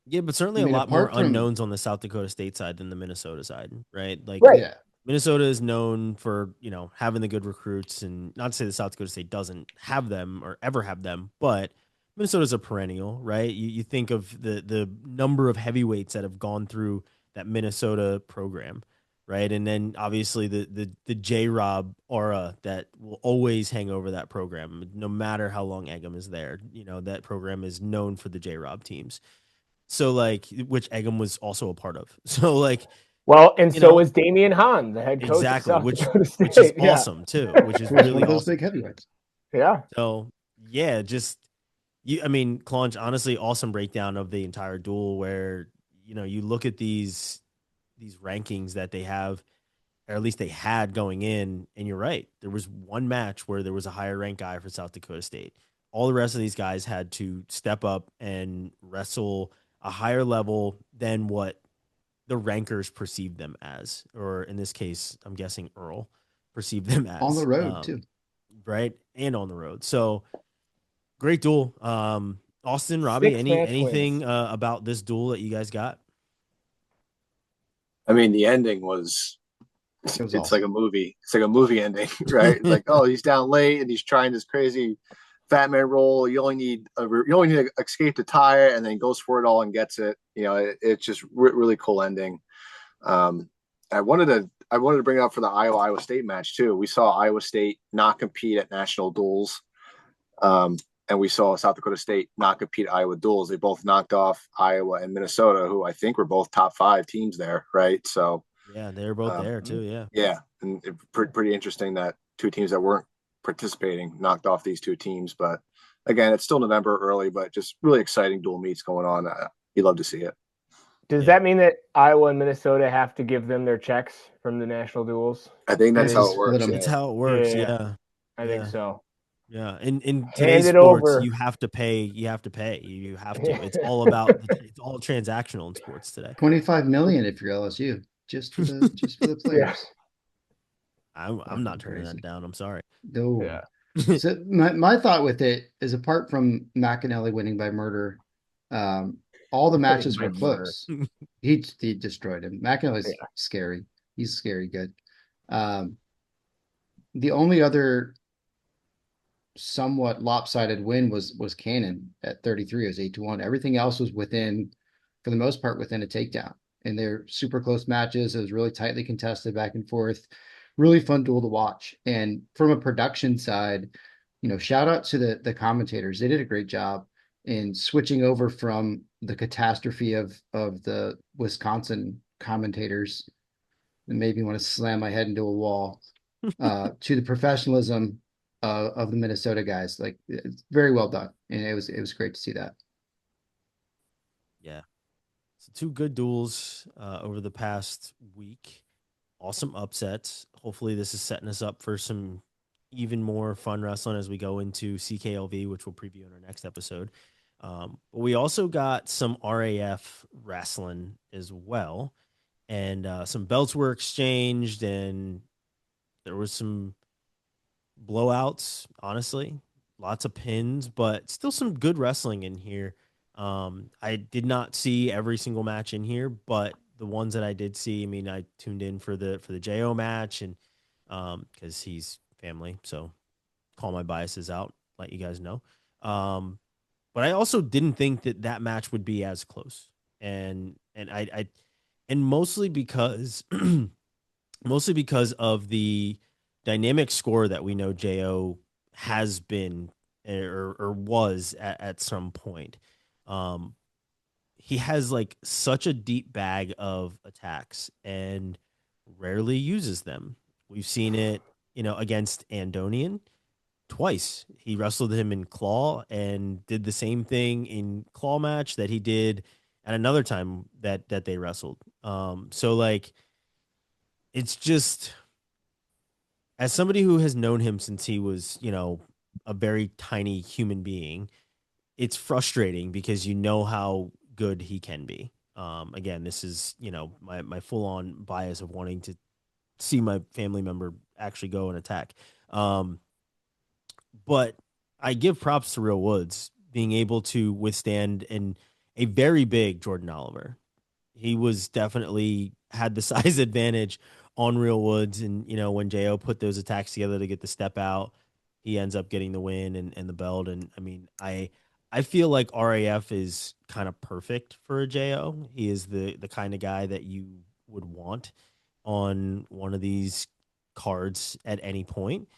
Yeah, but certainly a lot more unknowns on the South Dakota State side than the Minnesota side, right? Right. Minnesota is known for having the good recruits, and not to say the South Dakota State doesn't have them or ever have them, but Minnesota's a perennial, right? You think of the number of heavyweights that have gone through that Minnesota program, right? And then obviously the J-Rob aura that will always hang over that program, no matter how long Eggum is there. That program is known for the J-Rob teams. So which Eggum was also a part of. So well, and so is Damian Hahn, the head coach. Exactly, which is awesome too, which is really those awesome. Big heavyweights. Yeah. So yeah, Claunch, honestly, awesome breakdown of the entire duel where, you look at these rankings that they have, or at least they had going in, and you're right. There was one match where there was a higher ranked guy for South Dakota State. All the rest of these guys had to step up and wrestle a higher level than what the rankers perceived them as, or in this case, I'm guessing Earl perceived them as. On the road, too. right, and on the road. So great duel. Austin, Robbie, 6 match anything wins. about this duel that you guys got? I mean, the ending was It was it's like awesome. a movie. It's like a movie ending, right? It's like, oh, he's down late and he's trying this crazy fat man roll. You only need to escape the tire, and then he goes for it all and gets it. It's just really cool ending. Um, I wanted to bring it up for the Iowa State match too. We saw Iowa State not compete at national duels, and we saw South Dakota State not compete at Iowa duels. They both knocked off Iowa and Minnesota, who I think were both top 5 teams there, right? So Yeah, they were both there too. Yeah. yeah, and pretty interesting that 2 teams that weren't participating knocked off these 2 teams. But again, it's still November early, but just really exciting dual meets going on. You love to see it. Does Yeah. that mean that Iowa and Minnesota have to give them their checks from the national duels? I think that's how it Split works. them. That's Yeah. how it works. Yeah. Yeah. I think Yeah. so. Yeah. In Hand today's it sports, over. you have to pay. You have to pay. You have to. It's Yeah. all about. It's all transactional in sports today. 25 million if you're LSU, just for the players. I'm not Fucking turning that crazy. down. I'm sorry. No. Yeah. So my thought with it is, apart from McAnally winning by murder, all the matches by were close. He destroyed him. McAnally's scary. He's scary good. The only other somewhat lopsided win was Cannon at 33. It was 8-1. Everything else was within, for the most part, within a takedown. And they're super close matches. It was really tightly contested back and forth. Really fun duel to watch. And from a production side, shout out to the commentators. They did a great job in switching over from the catastrophe of the Wisconsin commentators that made me want to slam my head into a wall, to the professionalism of the Minnesota guys. Like, it's very well done, and it was great to see that. Yeah. So 2 good duels over the past week. Awesome upsets. Hopefully, this is setting us up for some even more fun wrestling as we go into CKLV, which we'll preview in our next episode. But we also got some RAF wrestling as well, and some belts were exchanged, and there was some blowouts. Honestly, lots of pins, but still some good wrestling in here. I did not see every single match in here, but the ones that I did see, I mean, I tuned in for the JO match, and because he's family, so call my biases out, let you guys know. But I also didn't think that match would be as close, and mostly because mostly because of the dynamic score that we know Jo has been, or was at some point. Um, he has like such a deep bag of attacks and rarely uses them. We've seen it, against Andonian twice. He wrestled him in Claw and did the same thing in Claw match that he did at another time that they wrestled. So like, it's just, as somebody who has known him since he was, a very tiny human being, it's frustrating because you know how good he can be. Again, this is, my full on bias of wanting to see my family member actually go and attack. But I give props to Real Woods being able to withstand a very big Jordan Oliver. He was definitely had the size advantage on Real Woods. And, when Jo put those attacks together to get the step out, he ends up getting the win and the belt. And I mean, I feel like RAF is kind of perfect for a Jo. He is the kind of guy that you would want on one of these cards at any point.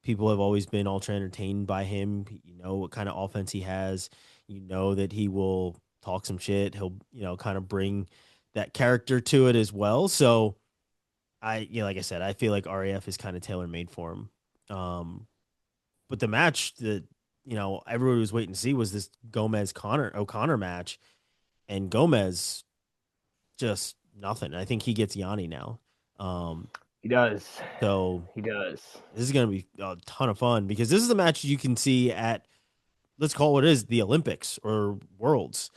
People have always been ultra entertained by him. You know what kind of offense he has. You know that he will talk some shit. He'll, kind of bring that character to it as well. So like I said, I feel like RAF is kind of tailor made for him. But the match that, everybody was waiting to see was this Gomez O'Connor match, and Gomez just nothing. I think he gets Yanni now. He does. So He does. this is going to be a ton of fun because this is a match you can see at, let's call it the Olympics or Worlds,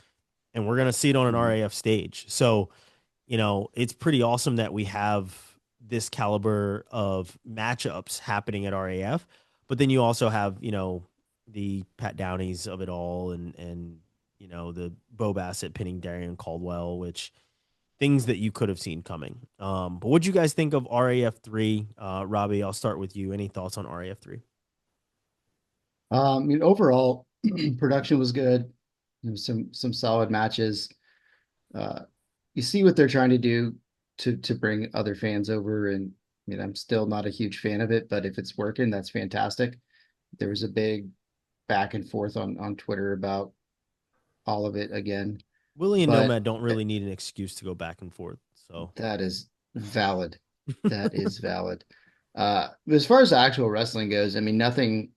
and we're going to see it on an RAF stage. So, it's pretty awesome that we have this caliber of matchups happening at RAF. But then you also have, the Pat Downeys of it all, and the Bo Bassett pinning Darian Caldwell, which things that you could have seen coming. But what do you guys think of RAF3? Robbie, I'll start with you. Any thoughts on RAF3? Overall, production was good. Some solid matches. You see what they're trying to do to bring other fans over, and I'm still not a huge fan of it, but if it's working, that's fantastic. There was a big back and forth on Twitter about all of it again. Willie and But Nomad don't really need an excuse to go back and forth. So that is valid. That is valid. As far as the actual wrestling goes, nothing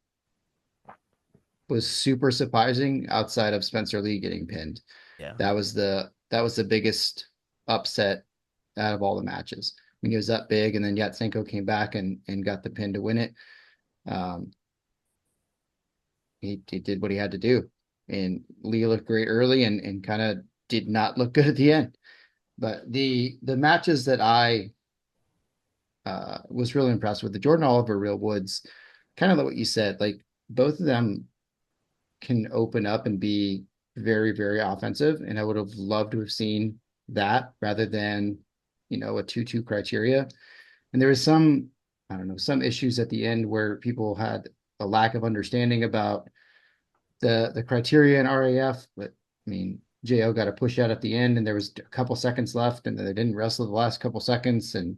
was super surprising outside of Spencer Lee getting pinned. yeah, That was the biggest upset out of all the matches. He was up big, and then Yatsenko came back and got the pin to win it. He did what he had to do, and Lee looked great early and kind of did not look good at the end. But the matches that I was really impressed with, the Jordan Oliver, Real Woods, kind of like what you said, like both of them can open up and be very, very offensive. And I would have loved to have seen that rather than, a 2-2 criteria. And there was some issues at the end where people had a lack of understanding about the criteria in RAF. But JO got a push out at the end, and there was a couple seconds left, and they didn't wrestle the last couple seconds. And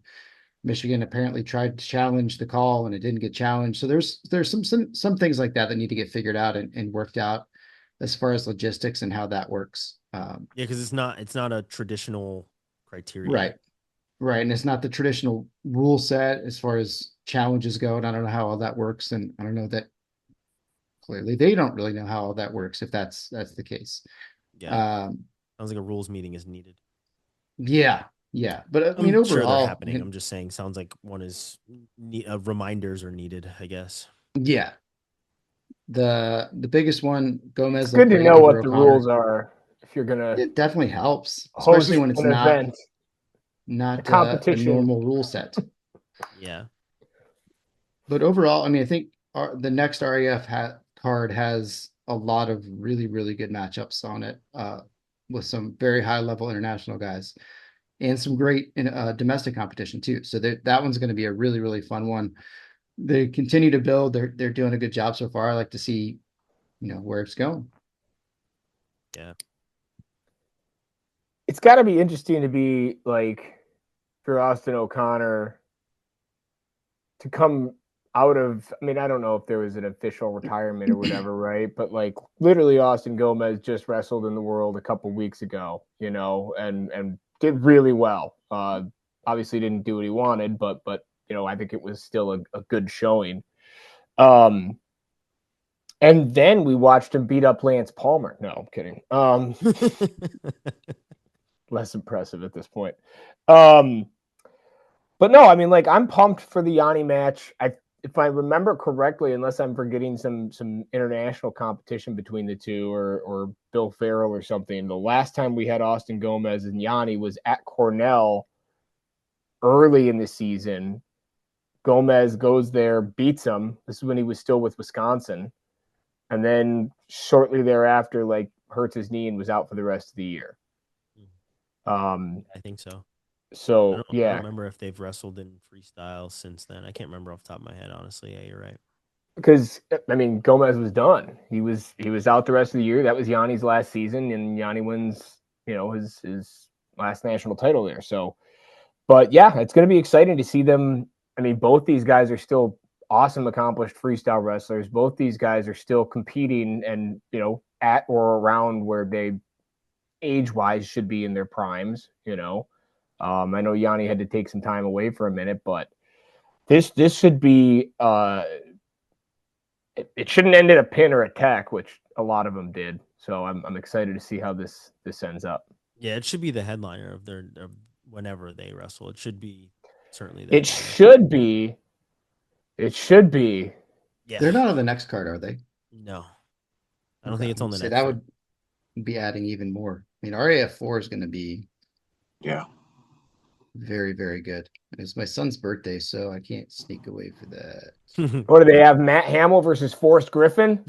Michigan apparently tried to challenge the call, and it didn't get challenged. So there's some things like that need to get figured out and worked out as far as logistics and how that works. because it's not a traditional criteria. Right. And it's not the traditional rule set as far as challenges go. And I don't know how all that works. And I don't know that clearly they don't really know how all that works, if that's the case. Yeah. Sounds like a rules meeting is needed. Yeah. But I'm overall, sure they're happening. I'm just saying, sounds like one is reminders are needed, I guess. Yeah. The biggest one, Gomez. It's good to know what the rules are if you're gonna. It definitely helps, especially when it's not a competition, normal rule set. Yeah. But overall, I think the next RAF card has a lot of really, really good matchups on it, with some very high level international guys and some great domestic competition too. So that one's going to be a really, really fun one. They continue to build. They're doing a good job so far. I like to see, where it's going. Yeah. It's got to be interesting to be like for Austin O'Connor to come out of, I don't know if there was an official retirement or whatever, right? But like literally Austin Gomez just wrestled in the world a couple weeks ago, and did really well. Obviously didn't do what he wanted, but I think it was still a good showing. And then we watched him beat up Lance Palmer. No, I'm kidding. Less impressive at this point. But no, I'm pumped for the Yanni match. If I remember correctly, unless I'm forgetting some international competition between the two or Bill Farrell or something, the last time we had Austin Gomez and Yanni was at Cornell early in the season. Gomez goes there, beats him. This is when he was still with Wisconsin. And then shortly thereafter, hurts his knee and was out for the rest of the year. I think so. So, I don't remember if they've wrestled in freestyle since then. I can't remember off the top of my head, honestly. Yeah, you're right. Because, Gomez was done. He was out the rest of the year. That was Yanni's last season, and Yanni wins, his last national title there. So, but yeah, it's going to be exciting to see them. Both these guys are still awesome, accomplished freestyle wrestlers. Both these guys are still competing and, at or around where they age-wise should be in their primes, I know Yanni had to take some time away for a minute, but this should be it shouldn't end in a pin or a tech, which a lot of them did. So I'm excited to see how this ends up. Yeah, it should be the headliner of whenever they wrestle. It should be certainly that. It should be. Yeah. They're not on the next card, are they? No. I don't think it's on the next. That would be adding even more. RAF4 is going to be Very, very good. It's my son's birthday, so I can't sneak away for that. What do they have? Matt Hamill versus Forrest Griffin?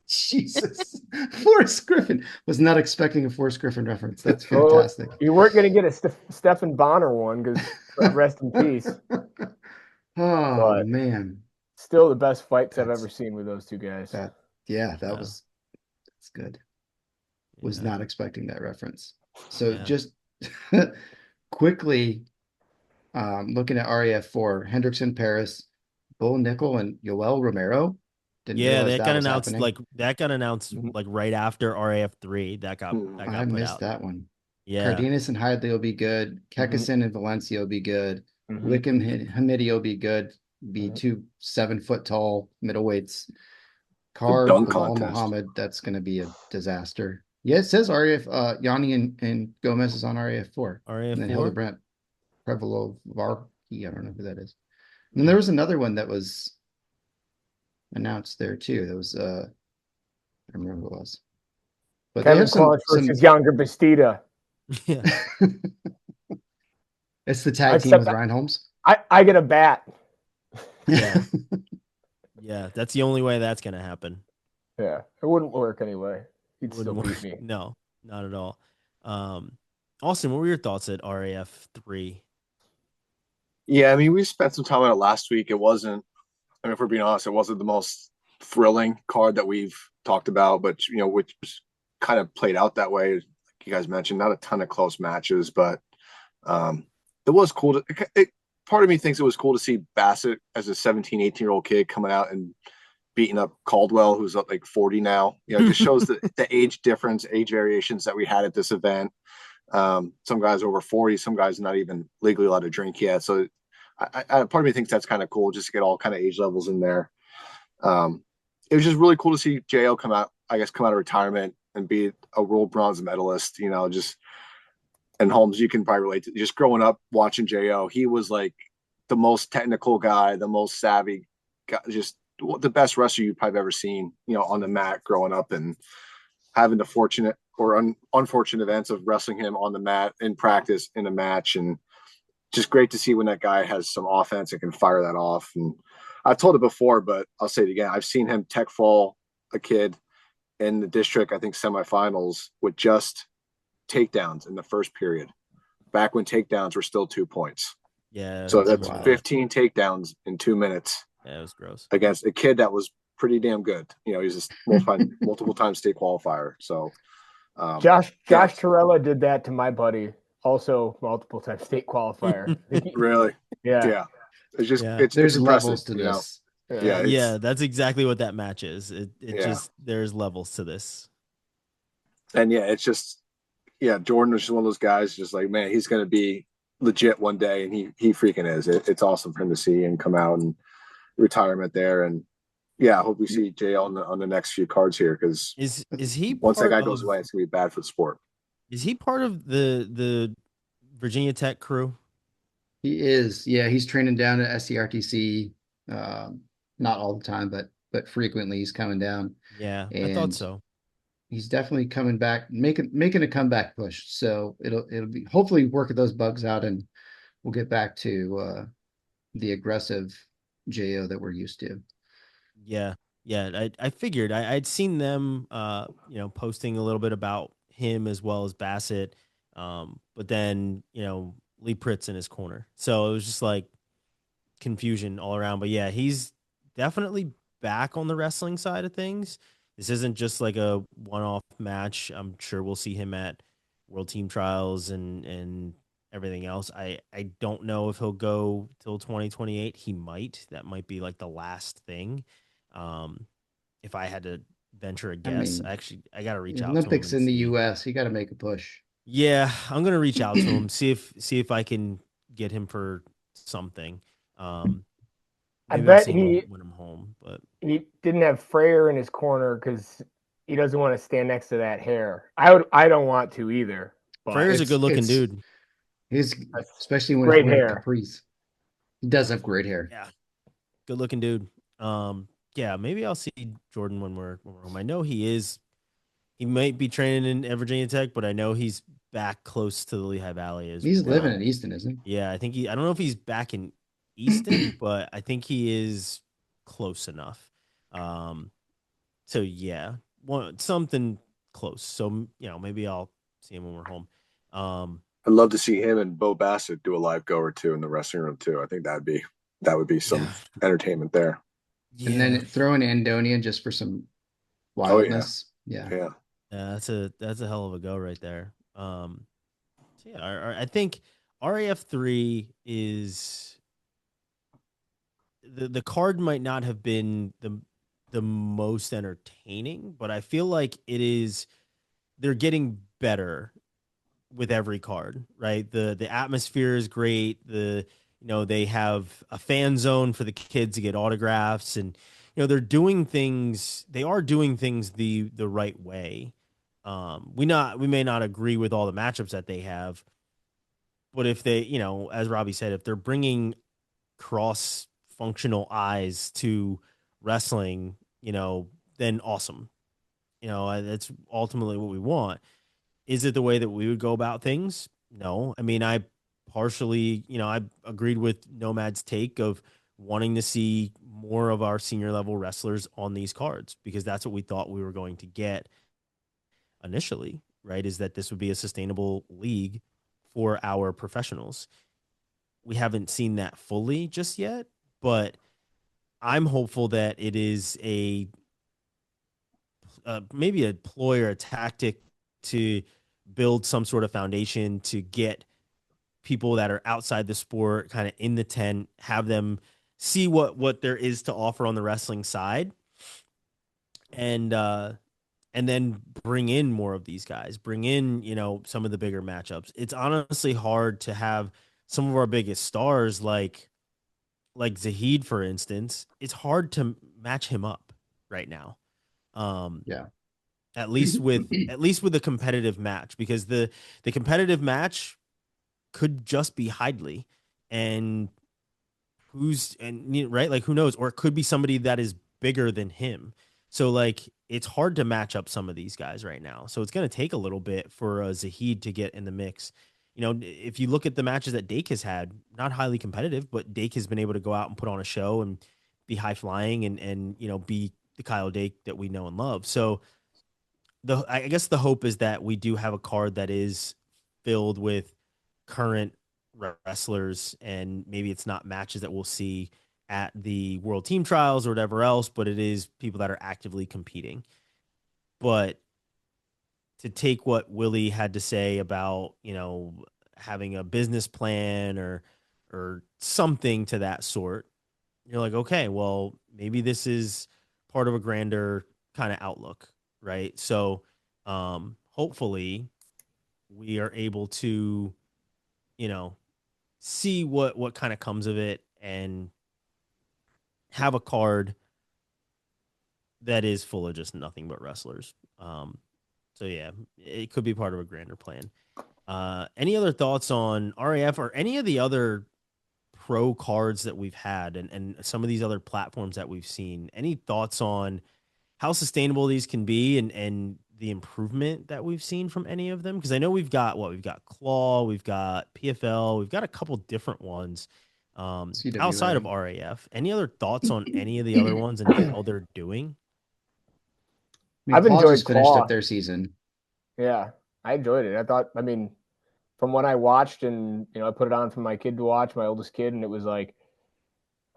Jesus. Forrest Griffin. Was not expecting a Forrest Griffin reference. That's Oh, fantastic. you weren't going to get a Stephen Bonner one because rest in peace. Oh, But man. still the best fights I've That's- ever seen with those two guys. That's good. Was Yeah. not expecting that reference. So Yeah. just quickly looking at RAF4, Hendrickson, Paris, Bull Nickel, and Yoel Romero. Didn't Yeah, realize that got was announced happening. that got announced Mhm. like right after RAF3. That got I put missed out. that one. Yeah. Cardenas and Hidley will be good. Kekison and Valencia will be good. Mhm. Wickham Hamidi will be good. Be Mhm. 2 7-foot tall middleweights. The Card dunk Bilal contest. Muhammad, that's going to be a disaster. Yeah, it says RAF. Yanni and Gomez is on RAF4. And then RAF4. Hildebrandt Prevovarki, I don't know who that is. And then there was another one that was announced there too. That was I don't remember who it was. But they Kevin have some versus Younger Bastida. Yeah. It's the tag team Except with Ryan Holmes. I get a bat. Yeah. Yeah, that's the only way that's gonna happen. Yeah, it wouldn't work anyway. He'd still Wouldn't beat work. me. No, not at all. Austin, what were your thoughts at RAF3? Yeah, I mean, we spent some time on it last week. It wasn't, I mean, if we're being honest, it wasn't the most thrilling card that we've talked about, but, which kind of played out that way. Like you guys mentioned, not a ton of close matches, but it was cool. Part of me thinks it was cool to see Bassett as a 17, 18-year-old kid coming out and beating up Caldwell, who's up like 40 now. It just shows the age difference, age variations that we had at this event. Some guys over 40, some guys not even legally allowed to drink yet. So part of me thinks that's kind of cool, just to get all kind of age levels in there. It was just really cool to see JL come out of retirement and be a world bronze medalist, and Holmes, you can probably relate to just growing up watching JO. He was like the most technical guy, the most savvy guy, just the best wrestler you've probably ever seen, on the mat growing up, and having the fortunate or unfortunate events of wrestling him on the mat in practice in a match. And just great to see when that guy has some offense and can fire that off. And I've told it before, but I'll say it again. I've seen him tech fall a kid in the district, I think semifinals, with just takedowns in the first period, back when takedowns were still 2 points. Yeah. So that's wow. 15 takedowns in 2 minutes. Yeah, it was gross. Against a kid that was pretty damn good. He's a multiple time state qualifier. So Josh Torella did that to my buddy, also multiple time state qualifier. really, Yeah. It's just Yeah. There's impressive, levels to this. Yeah, Yeah, that's exactly what that match is. It Yeah. just there's levels to this. and it's just Jordan was just one of those guys. Just like, man, he's gonna be legit one day, and he freaking is. It's awesome for him to see him come out and retirement there. And I hope we see JL on the next few cards here, because Is he once that part guy goes of- away, it's gonna be bad for the sport. Is he part of the Virginia Tech crew? He is. Yeah, he's training down at SCRTC. Not all the time, but frequently he's coming down. Yeah, I thought And so. he's definitely coming back, making a comeback push. So it'll be hopefully working those bugs out, and we'll get back to the aggressive JO that we're used to. Yeah. I figured I'd seen them, posting a little bit about him as well as Bassett. But then, Lee Pritt's in his corner. So it was just like confusion all around. But yeah, he's definitely back on the wrestling side of things. This isn't just like a one-off match. I'm sure we'll see him at World Team Trials and everything else. I don't know if he'll go till 2028. He might. That might be like the last thing. If I had to venture a guess, I got to reach out to him. Olympics in the see. US, you got to make a push. Yeah, I'm gonna reach out to him, see if I can get him for something. I Maybe bet I'll see him when I'm home, but he didn't have Frayer in his corner because he doesn't want to stand next to that hair. I don't want to either. But Freyer's a good looking dude. He's especially when great he's wearing hair. capris. He does have great hair. Yeah, good looking dude. Yeah, maybe I'll see Jordan when we're home. I know he might be training in Virginia Tech, but I know he's back close to the Lehigh Valley as He's well. living in Easton, isn't he? Yeah, I think I don't know if he's back in Easton, but I think he is close enough. So yeah, something close. So maybe I'll see him when we're home. I'd love to see him and Bo Bassett do a live go or two in the wrestling room too. I think that would be some entertainment there. And then throw in Andonian just for some wildness. Yeah. That's a hell of a go right there. So yeah, I think RAF3 is the card might not have been the most entertaining, but I feel like they're getting better with every card, right? The atmosphere is great. They have a fan zone for the kids to get autographs, and they are doing things the right way. We may not agree with all the matchups that they have, but if they, as Robbie said, if they're bringing cross functional eyes to wrestling, then awesome. That's ultimately what we want. Is it the way that we would go about things? No. I mean, I partially, I agreed with Nomad's take of wanting to see more of our senior level wrestlers on these cards, because that's what we thought we were going to get initially, right? Is that this would be a sustainable league for our professionals. We haven't seen that fully just yet, but I'm hopeful that it is maybe a ploy or a tactic to build some sort of foundation to get people that are outside the sport kind of in the tent, have them see what there is to offer on the wrestling side, and then bring in more of these guys, bring in, some of the bigger matchups. It's honestly hard to have some of our biggest stars like Zahid, for instance. It's hard to match him up right now. Yeah. At least with a competitive match, because the competitive match could just be Hidley, and right, like, who knows, or it could be somebody that is bigger than him. So like, it's hard to match up some of these guys right now. So it's going to take a little bit for Zahid to get in the mix. If you look at the matches that Dake has had, not highly competitive, but Dake has been able to go out and put on a show and be high flying and be the Kyle Dake that we know and love. So I guess the hope is that we do have a card that is filled with current wrestlers, and maybe it's not matches that we'll see at the World Team Trials or whatever else, but it is people that are actively competing. But to take what Willie had to say about, having a business plan or something to that sort, you're like, okay, well, maybe this is part of a grander kind of outlook, right? So hopefully we are able to, see what kind of comes of it and have a card that is full of just nothing but wrestlers. So yeah, it could be part of a grander plan. Any other thoughts on RAF or any of the other pro cards that we've had and some of these other platforms that we've seen? Any thoughts on how sustainable these can be and the improvement that we've seen from any of them? Because I know we've got Claw, we've got PFL, we've got a couple different ones outside of RAF. Any other thoughts on any of the other ones and how they're doing? I've enjoyed finished up their season. Yeah, I enjoyed it. From what I watched, and I put it on for my kid to watch, my oldest kid, and it was like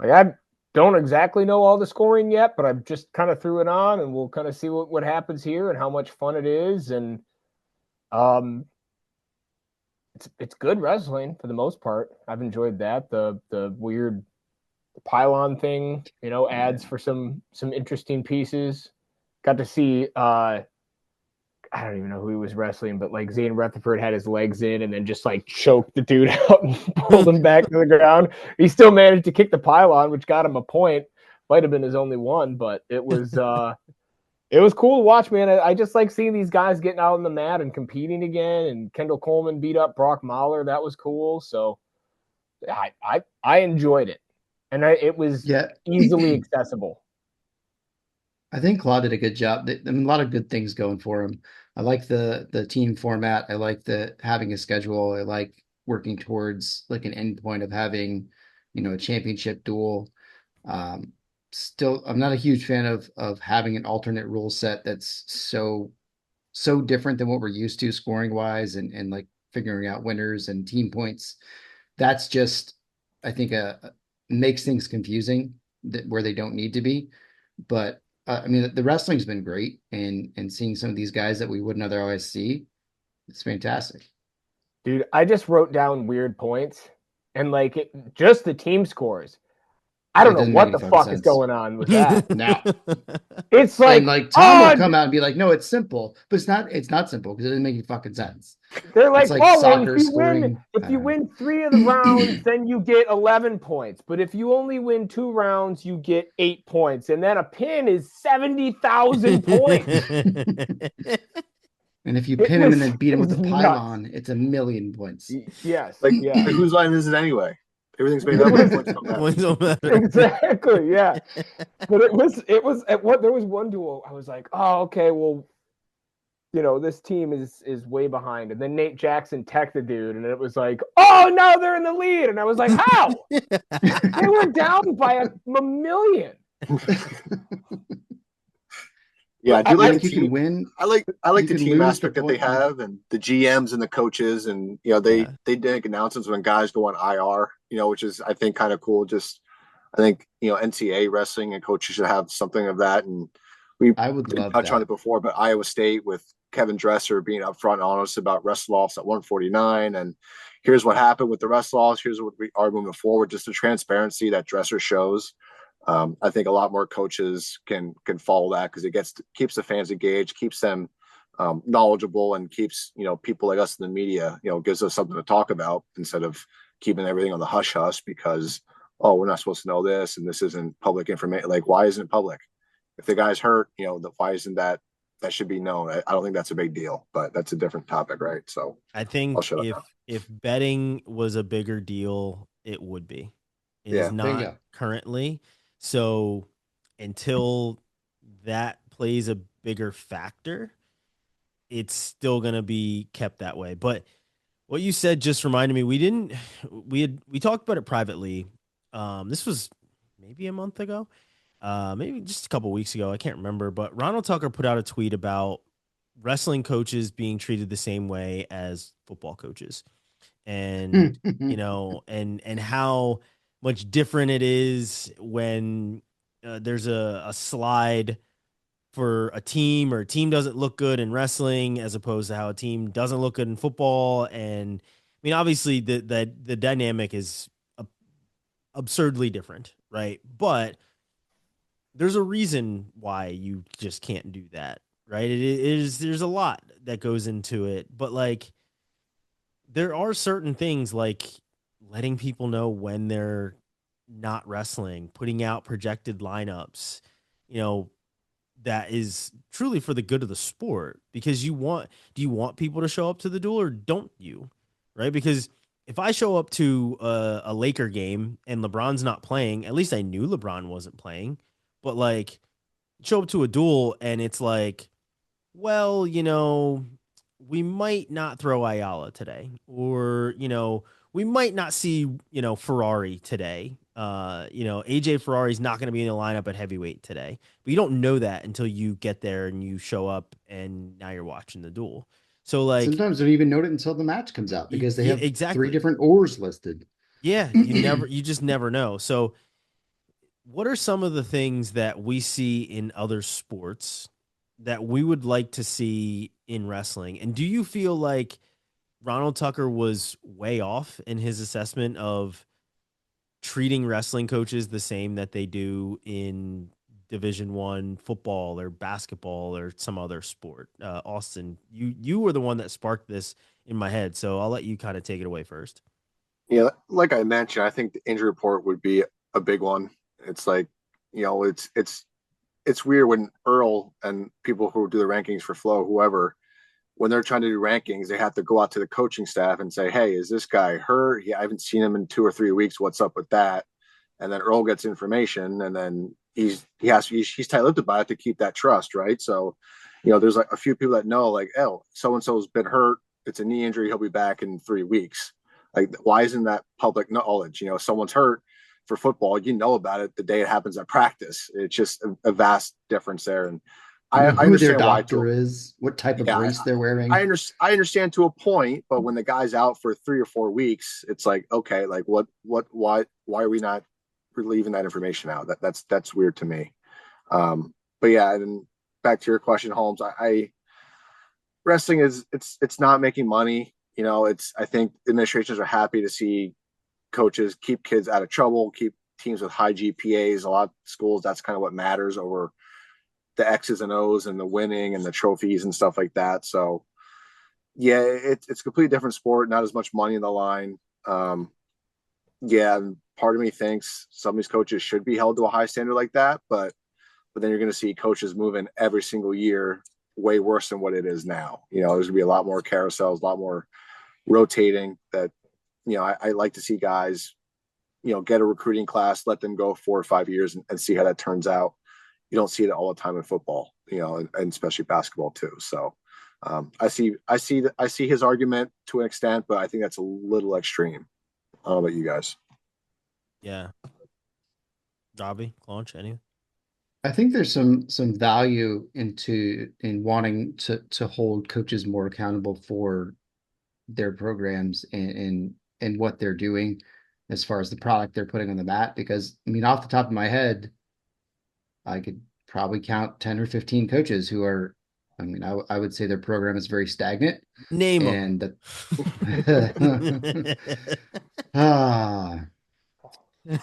I don't exactly know all the scoring yet, but I've just kind of threw it on, and we'll kind of see what happens here and how much fun it is. And it's good wrestling for the most part. I've enjoyed that. The weird pylon thing, adds for some interesting pieces. Got to see I don't even know who he was wrestling, but like Zane Rutherford had his legs in and then just like choked the dude out and pulled him back to the ground. He still managed to kick the pylon, which got him a point. Might have been his only one, but it was it was cool to watch, man. I just like seeing these guys getting out on the mat and competing again. And Kendall Coleman beat up Brock Mahler. That was cool. So I enjoyed it, and it was easily accessible. I think Claude did a good job. A lot of good things going for him. I like the team format. I like the having a schedule. I like working towards like an endpoint of having, a championship duel. Um, Still, I'm not a huge fan of having an alternate rule set that's so different than what we're used to scoring wise and like figuring out winners and team points. That's just, I think, makes things confusing where they don't need to be. But I mean, the wrestling's been great, and seeing some of these guys that we wouldn't otherwise see, it's fantastic. Dude, I just wrote down weird points and like just the team scores. I don't It know doesn't make what any the fucking fuck is sense. going on with that. Now, It's and like, like Tom will oh, come out and be like, "No, it's simple," but it's not simple because it doesn't make any fucking sense. they're It's like, like oh, well, soccer scoring. if you win 3 of the rounds, then you get 11 points. But if you only win 2 rounds, you get 8 points. And then a pin is 70,000 points. And if you It pin him and then beat him with was the nuts. pylon, it's a million points. Yes. Like, Yeah. whose line is it anyway? Everything's made up. Points don't matter. Exactly. Yeah. But it was at what there was one duel. I was like, oh, okay, well, this team is way behind. And then Nate Jackson teched the dude, and it was like, oh no, they're in the lead. And I was like, how? They were down by a million. Yeah, I do like like you can win. I like You the can team lose aspect the that they point. have, and the GMs and the coaches, and Yeah. they make announcements when guys go on IR, which is I think kind of cool. Just I think NCAA wrestling and coaches should have something of that, and I would we love touched on that. it before, but Iowa State with Kevin Dresser being upfront and honest about wrestle offs at 149, and here's what happened with the wrestle offs. Here's what we are moving forward. Just the transparency that Dresser shows. I think a lot more coaches can follow that because it keeps the fans engaged, keeps them knowledgeable, and keeps people like us in the media gives us something to talk about instead of keeping everything on the hush hush because we're not supposed to know this and this isn't public information. Like, why isn't it public? If the guy's hurt, why isn't that should be known? I don't think that's a big deal, but that's a different topic, right? So I think if betting was a bigger deal, it would be. It is not currently. So until that plays a bigger factor, it's still going to be kept that way. But what you said just reminded me, we talked about it privately. This was maybe a month ago, maybe just a couple weeks ago. I can't remember, but Ronald Tucker put out a tweet about wrestling coaches being treated the same way as football coaches. And, and how much different it is when there's a slide for a team or a team doesn't look good in wrestling as opposed to how a team doesn't look good in football. And I mean, obviously the dynamic is absurdly different, right? But there's a reason why you just can't do that, right? There's a lot that goes into it, but like there are certain things like letting people know when they're not wrestling, putting out projected lineups, that is truly for the good of the sport because do you want people to show up to the duel or don't you? Right? Because if I show up to a Laker game and LeBron's not playing, at least I knew LeBron wasn't playing, but like show up to a duel and it's like, well, we might not throw Ayala today, or, we might not see, Ferrari today. AJ Ferrari's not going to be in the lineup at heavyweight today, but you don't know that until you get there and you show up and now you're watching the duel. So like sometimes don't even know it until the match comes out because they have exactly 3 different ors listed. Yeah. You just never know. So what are some of the things that we see in other sports that we would like to see in wrestling? And do you feel like Ronald Tucker was way off in his assessment of treating wrestling coaches the same that they do in Division I football or basketball or some other sport? Austin, you were the one that sparked this in my head, so I'll let you kind of take it away first. Yeah, like I mentioned, I think the injury report would be a big one. It's like, it's weird when Earl and people who do the rankings for Flow, whoever, when they're trying to do rankings, they have to go out to the coaching staff and say, hey, is this guy hurt? Yeah, I haven't seen him in 2 or 3 weeks. What's up with that? And then Earl gets information, and then he's tight-lipped about it to keep that trust, right? So there's like a few people that know, like, oh, so-and-so's been hurt. It's a knee injury. He'll be back in 3 weeks. Like, why isn't that public knowledge? Someone's hurt for football, about it the day it happens at practice. It's just a vast difference there. And I who their understand why doctor is, what type of Yeah, brace they're wearing. I understand to a point, but when the guy's out for 3 or 4 weeks, it's like, okay, like why are we not leaving that information out? That's weird to me. But yeah, and back to your question, Holmes, I wrestling it's not making money. I think administrations are happy to see coaches keep kids out of trouble, keep teams with high GPAs. A lot of schools, that's kind of what matters over the X's and O's and the winning and the trophies and stuff like that. So yeah, it's a completely different sport, not as much money in the line. Yeah, and part of me thinks some of these coaches should be held to a high standard like that, but then you're going to see coaches moving every single year way worse than what it is now. There's going to be a lot more carousels, a lot more rotating that, I like to see guys, get a recruiting class, let them go 4 or 5 years and see how that turns out. You don't see it all the time in football, and especially basketball too. So I see his argument to an extent, but I think that's a little extreme. I don't know about you guys. Yeah. Robbie, Claunch, any? I think there's some value in wanting to hold coaches more accountable for their programs and what they're doing as far as the product they're putting on the mat. Because off the top of my head, I could probably count 10 or 15 coaches who are, I would say their program is very stagnant. Name and them.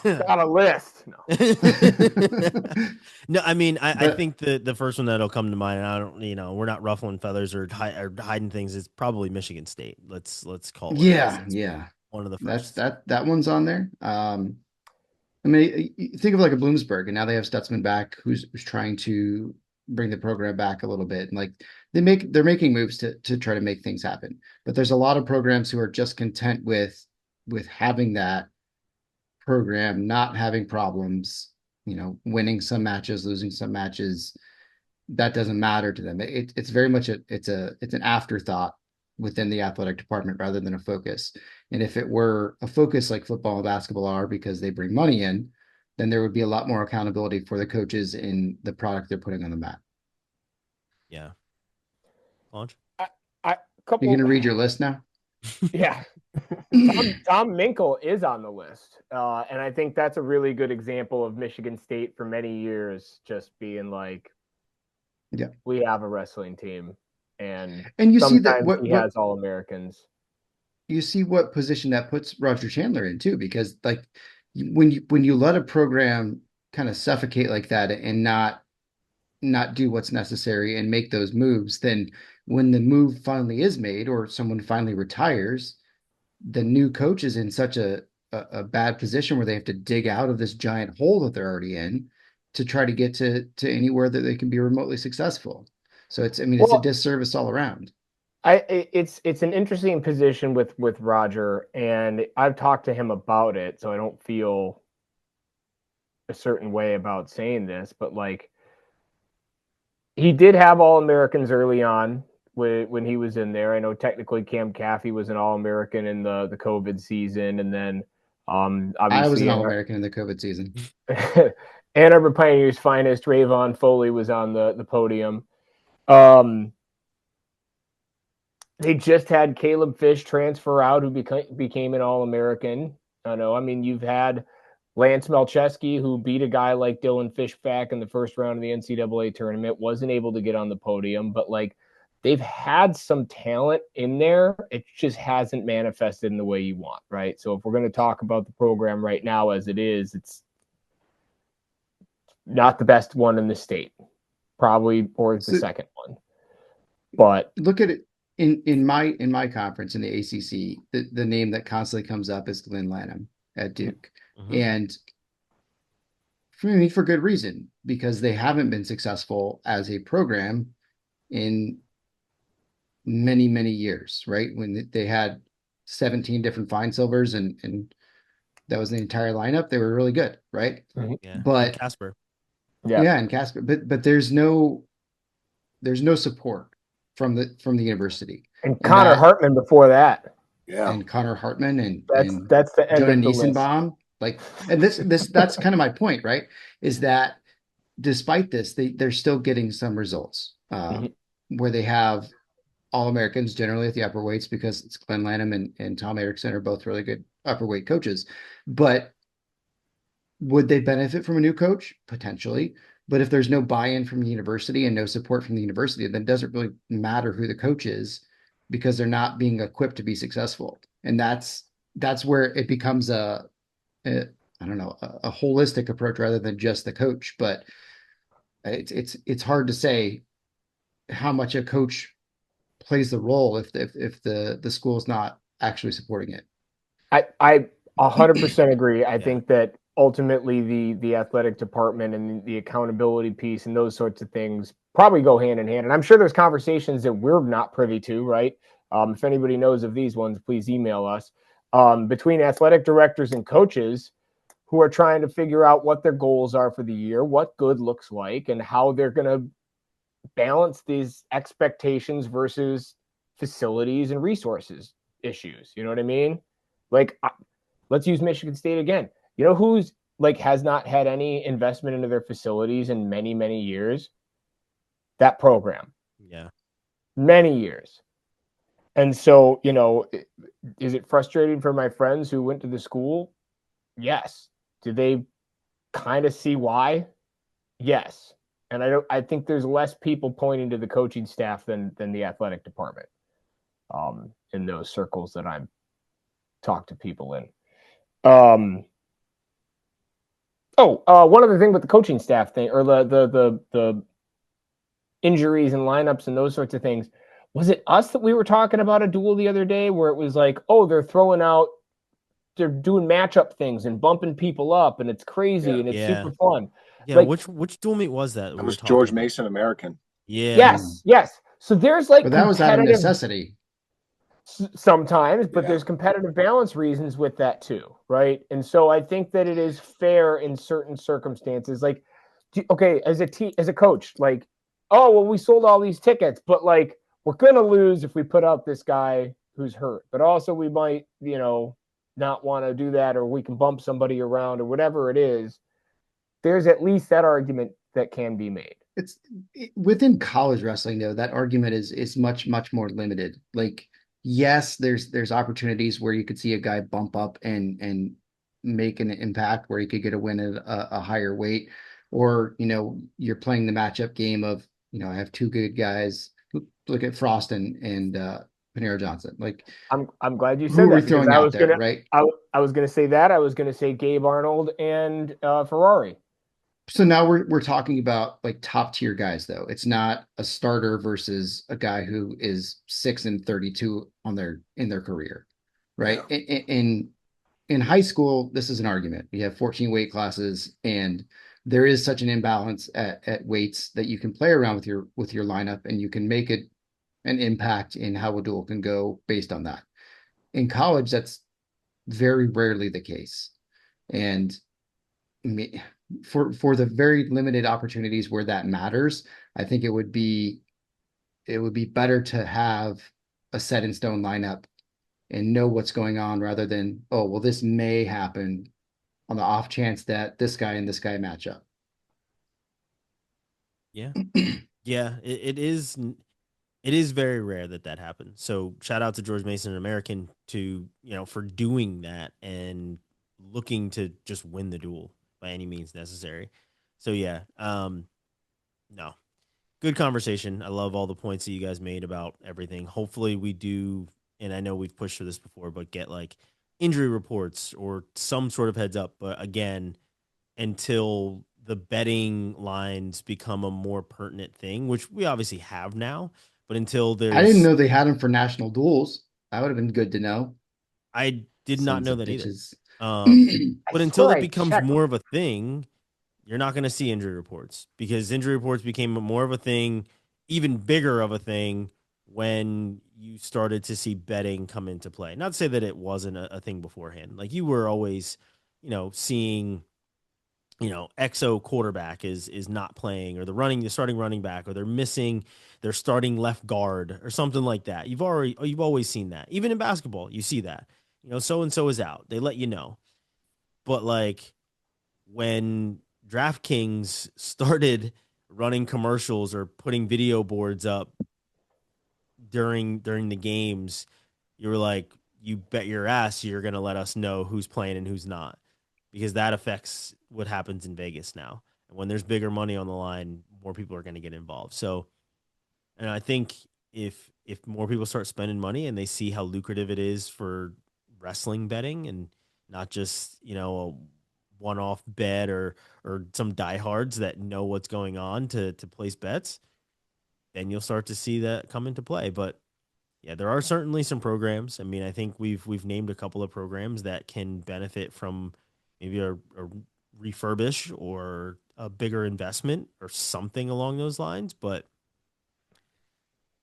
Got a list. No. No, I think the first one that'll come to mind, and I don't, we're not ruffling feathers or hiding things. It's probably Michigan State. Let's call it. Yeah. One of the first. That one's on there. You think of like a Bloomsburg, and now they have Stutzman back, who's trying to bring the program back a little bit. And like they're making moves to try to make things happen. But there's a lot of programs who are just content with having that program, not having problems, winning some matches, losing some matches. That doesn't matter to them. It's very much it's an afterthought within the athletic department rather than a focus. And if it were a focus like football and basketball are, because they bring money in, then there would be a lot more accountability for the coaches in the product they're putting on the mat. Yeah. Launch. You're going to read your list now? Yeah. Tom Minkle is on the list. And I think that's a really good example of Michigan State for many years just being like, yeah, we have a wrestling team. And you see that he has All-Americans. You see what position that puts Roger Chandler in too, because like when you let a program kind of suffocate like that and not do what's necessary and make those moves, then when the move finally is made or someone finally retires, the new coach is in such a bad position where they have to dig out of this giant hole that they're already in to try to get to anywhere that they can be remotely successful. So it's a disservice all around. It's an interesting position with Roger, and I've talked to him about it, so I don't feel a certain way about saying this, but like he did have All-Americans early on when he was in there. I know technically Cam Caffey was an All-American in the COVID season, and then obviously I was an All-American in the COVID season. Ann Arbor Pioneers' finest, Rayvon Foley, was on the podium. They just had Caleb Fish transfer out, who became an All-American. You've had Lance Melcheski, who beat a guy like Dylan Fishback in the first round of the NCAA tournament, wasn't able to get on the podium, but like they've had some talent in there. It just hasn't manifested in the way you want, right? So if we're going to talk about the program right now as it is, it's not the best one in the state, probably, or the second one. But look at it in my conference in the ACC. The name that constantly comes up is Glenn Lanham at Duke, and for good reason, because they haven't been successful as a program in many years, right? When they had 17 different fine silvers and that was the entire lineup, they were really good, right? Yeah. But and Casper. and Casper, but there's no there's no support from the university. And And Connor Hartman before that. Yeah. and Connor Hartman and That's the end Jonah of the list. Niesenbaum. Like, and that's kind of my point, right? Is that despite this, they're still getting some results where they have All-Americans generally at the upper weights because it's Glenn Lanham and Tom Erickson are both really good upper weight coaches. But would they benefit from a new coach? Potentially. But if there's no buy-in from the university and no support from the university, then it doesn't really matter who the coach is because they're not being equipped to be successful. And that's where it becomes a I don't know, a holistic approach rather than just the coach. But it's hard to say how much a coach plays the role if the school's not actually supporting it. I 100% agree. I think that ultimately the athletic department and the accountability piece and those sorts of things probably go hand in hand. And I'm sure there's conversations that we're not privy to, right? If anybody knows of these ones, please email us. Between athletic directors and coaches who are trying to figure out what their goals are for the year, what good looks like, and how they're going to balance these expectations versus facilities and resources issues. You know what I mean? Like, let's use Michigan State again. You know who's like has not had any investment into their facilities in many, many years? That program. Yeah. Many years. And so, you know, is it frustrating for my friends who went to the school? Yes. Do they kind of see why? Yes. And I think there's less people pointing to the coaching staff than the athletic department in those circles that I've talked to people in. One other thing with the coaching staff thing, or the injuries and lineups and those sorts of things. Was it us that we were talking about a duel the other day where it was like, oh, they're doing matchup things and bumping people up and it's crazy and it's super fun. Yeah, like, which dual meet was that? That was George Mason American. Yeah. Yes. So there's like, but that was out of necessity sometimes, but there's competitive balance reasons with that too, right? And so I think that it is fair in certain circumstances. Like, okay, as a coach, like, oh, well, we sold all these tickets, but like, we're gonna lose if we put out this guy who's hurt. But also, we might, you know, not want to do that, or we can bump somebody around, or whatever it is. There's at least that argument that can be made. It's within college wrestling, though, that argument is much more limited. Like, yes, there's opportunities where you could see a guy bump up and make an impact where he could get a win at a higher weight, or, you know, you're playing the matchup game of, you know, I have two good guys. Look at Frost and Panero Johnson. Like, I'm glad you said who that. are we throwing out there, right? I was gonna say that. I was gonna say Gabe Arnold and Ferrari. So now we're talking about like top tier guys, though. It's not a starter versus a guy who is 6-32 in their career, right? Yeah. In high school, this is an argument. We have 14 weight classes, and there is such an imbalance at weights that you can play around with your lineup, and you can make it an impact in how a duel can go based on that. In college, that's very rarely the case, and for the very limited opportunities where that matters, I think it would be better to have a set in stone lineup and know what's going on rather than, oh, well, this may happen on the off chance that this guy and this guy match up. Yeah. Yeah, it is very rare that happens. So shout out to George Mason American for doing that and looking to just win the duel by any means necessary. So yeah, no, good conversation. I love all the points that you guys made about everything. Hopefully we do, and I know we've pushed for this before, but get like injury reports or some sort of heads up. But again, until the betting lines become a more pertinent thing, which we obviously have now, but until there's... I didn't know they had them for national duels. That would have been good to know. I did not know that bitches. either. But until it becomes more of a thing, you're not going to see injury reports, because injury reports became more of a thing, even bigger of a thing, when you started to see betting come into play. Not to say that it wasn't a thing beforehand. Like, you were always, seeing XO quarterback is not playing, or the starting running back, or they're missing their starting left guard or something like that. You've always seen that. Even in basketball, you see that. So and so is out. They let you know. But like when DraftKings started running commercials or putting video boards up during the games, you were like, you bet your ass you're going to let us know who's playing and who's not, because that affects what happens in Vegas now. And when there's bigger money on the line, more people are going to get involved. So, and I think if more people start spending money and they see how lucrative it is for wrestling betting, and not just, a one-off bet or some diehards that know what's going on to place bets, then you'll start to see that come into play. But yeah, there are certainly some programs. I mean, I think we've named a couple of programs that can benefit from maybe a refurbish or a bigger investment or something along those lines. But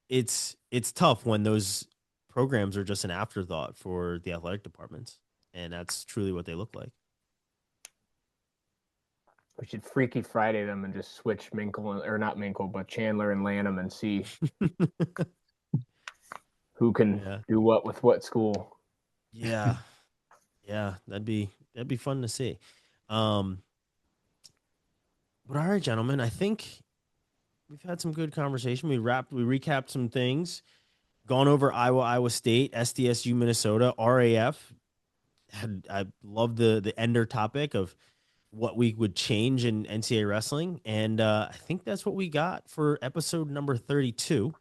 it's tough when those programs are just an afterthought for the athletic departments, and that's truly what they look like. We should Freaky Friday them and just switch Minkle, or not Minkle, but Chandler and Lanham, and see who can do what with what school. Yeah. Yeah, that'd be fun to see. But all right, gentlemen, I think we've had some good conversation. We recapped some things, gone over Iowa State, SDSU, Minnesota, RAF. I love the ender topic of what we would change in NCAA wrestling. And I think that's what we got for episode number 32.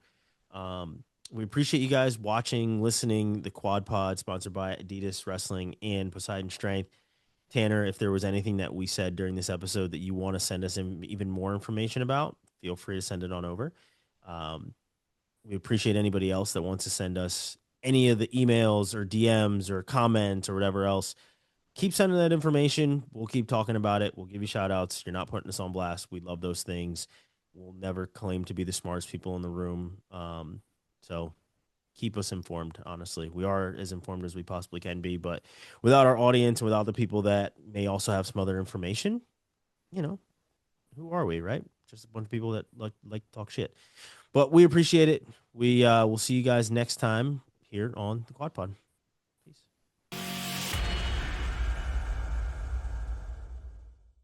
We appreciate you guys watching, listening. The Quad Pod, sponsored by Adidas Wrestling and Poseidon Strength. Tanner, if there was anything that we said during this episode that you want to send us even more information about, feel free to send it on over. We appreciate anybody else that wants to send us any of the emails or DMs or comments or whatever else. Keep sending that information. We'll keep talking about it. We'll give you shout outs. You're not putting us on blast. We love those things. We'll never claim to be the smartest people in the room. So keep us informed. Honestly, we are as informed as we possibly can be, but without our audience and without the people that may also have some other information, who are we, right? Just a bunch of people that like to talk shit, but we appreciate it. We will see you guys next time here on the Quad Pod.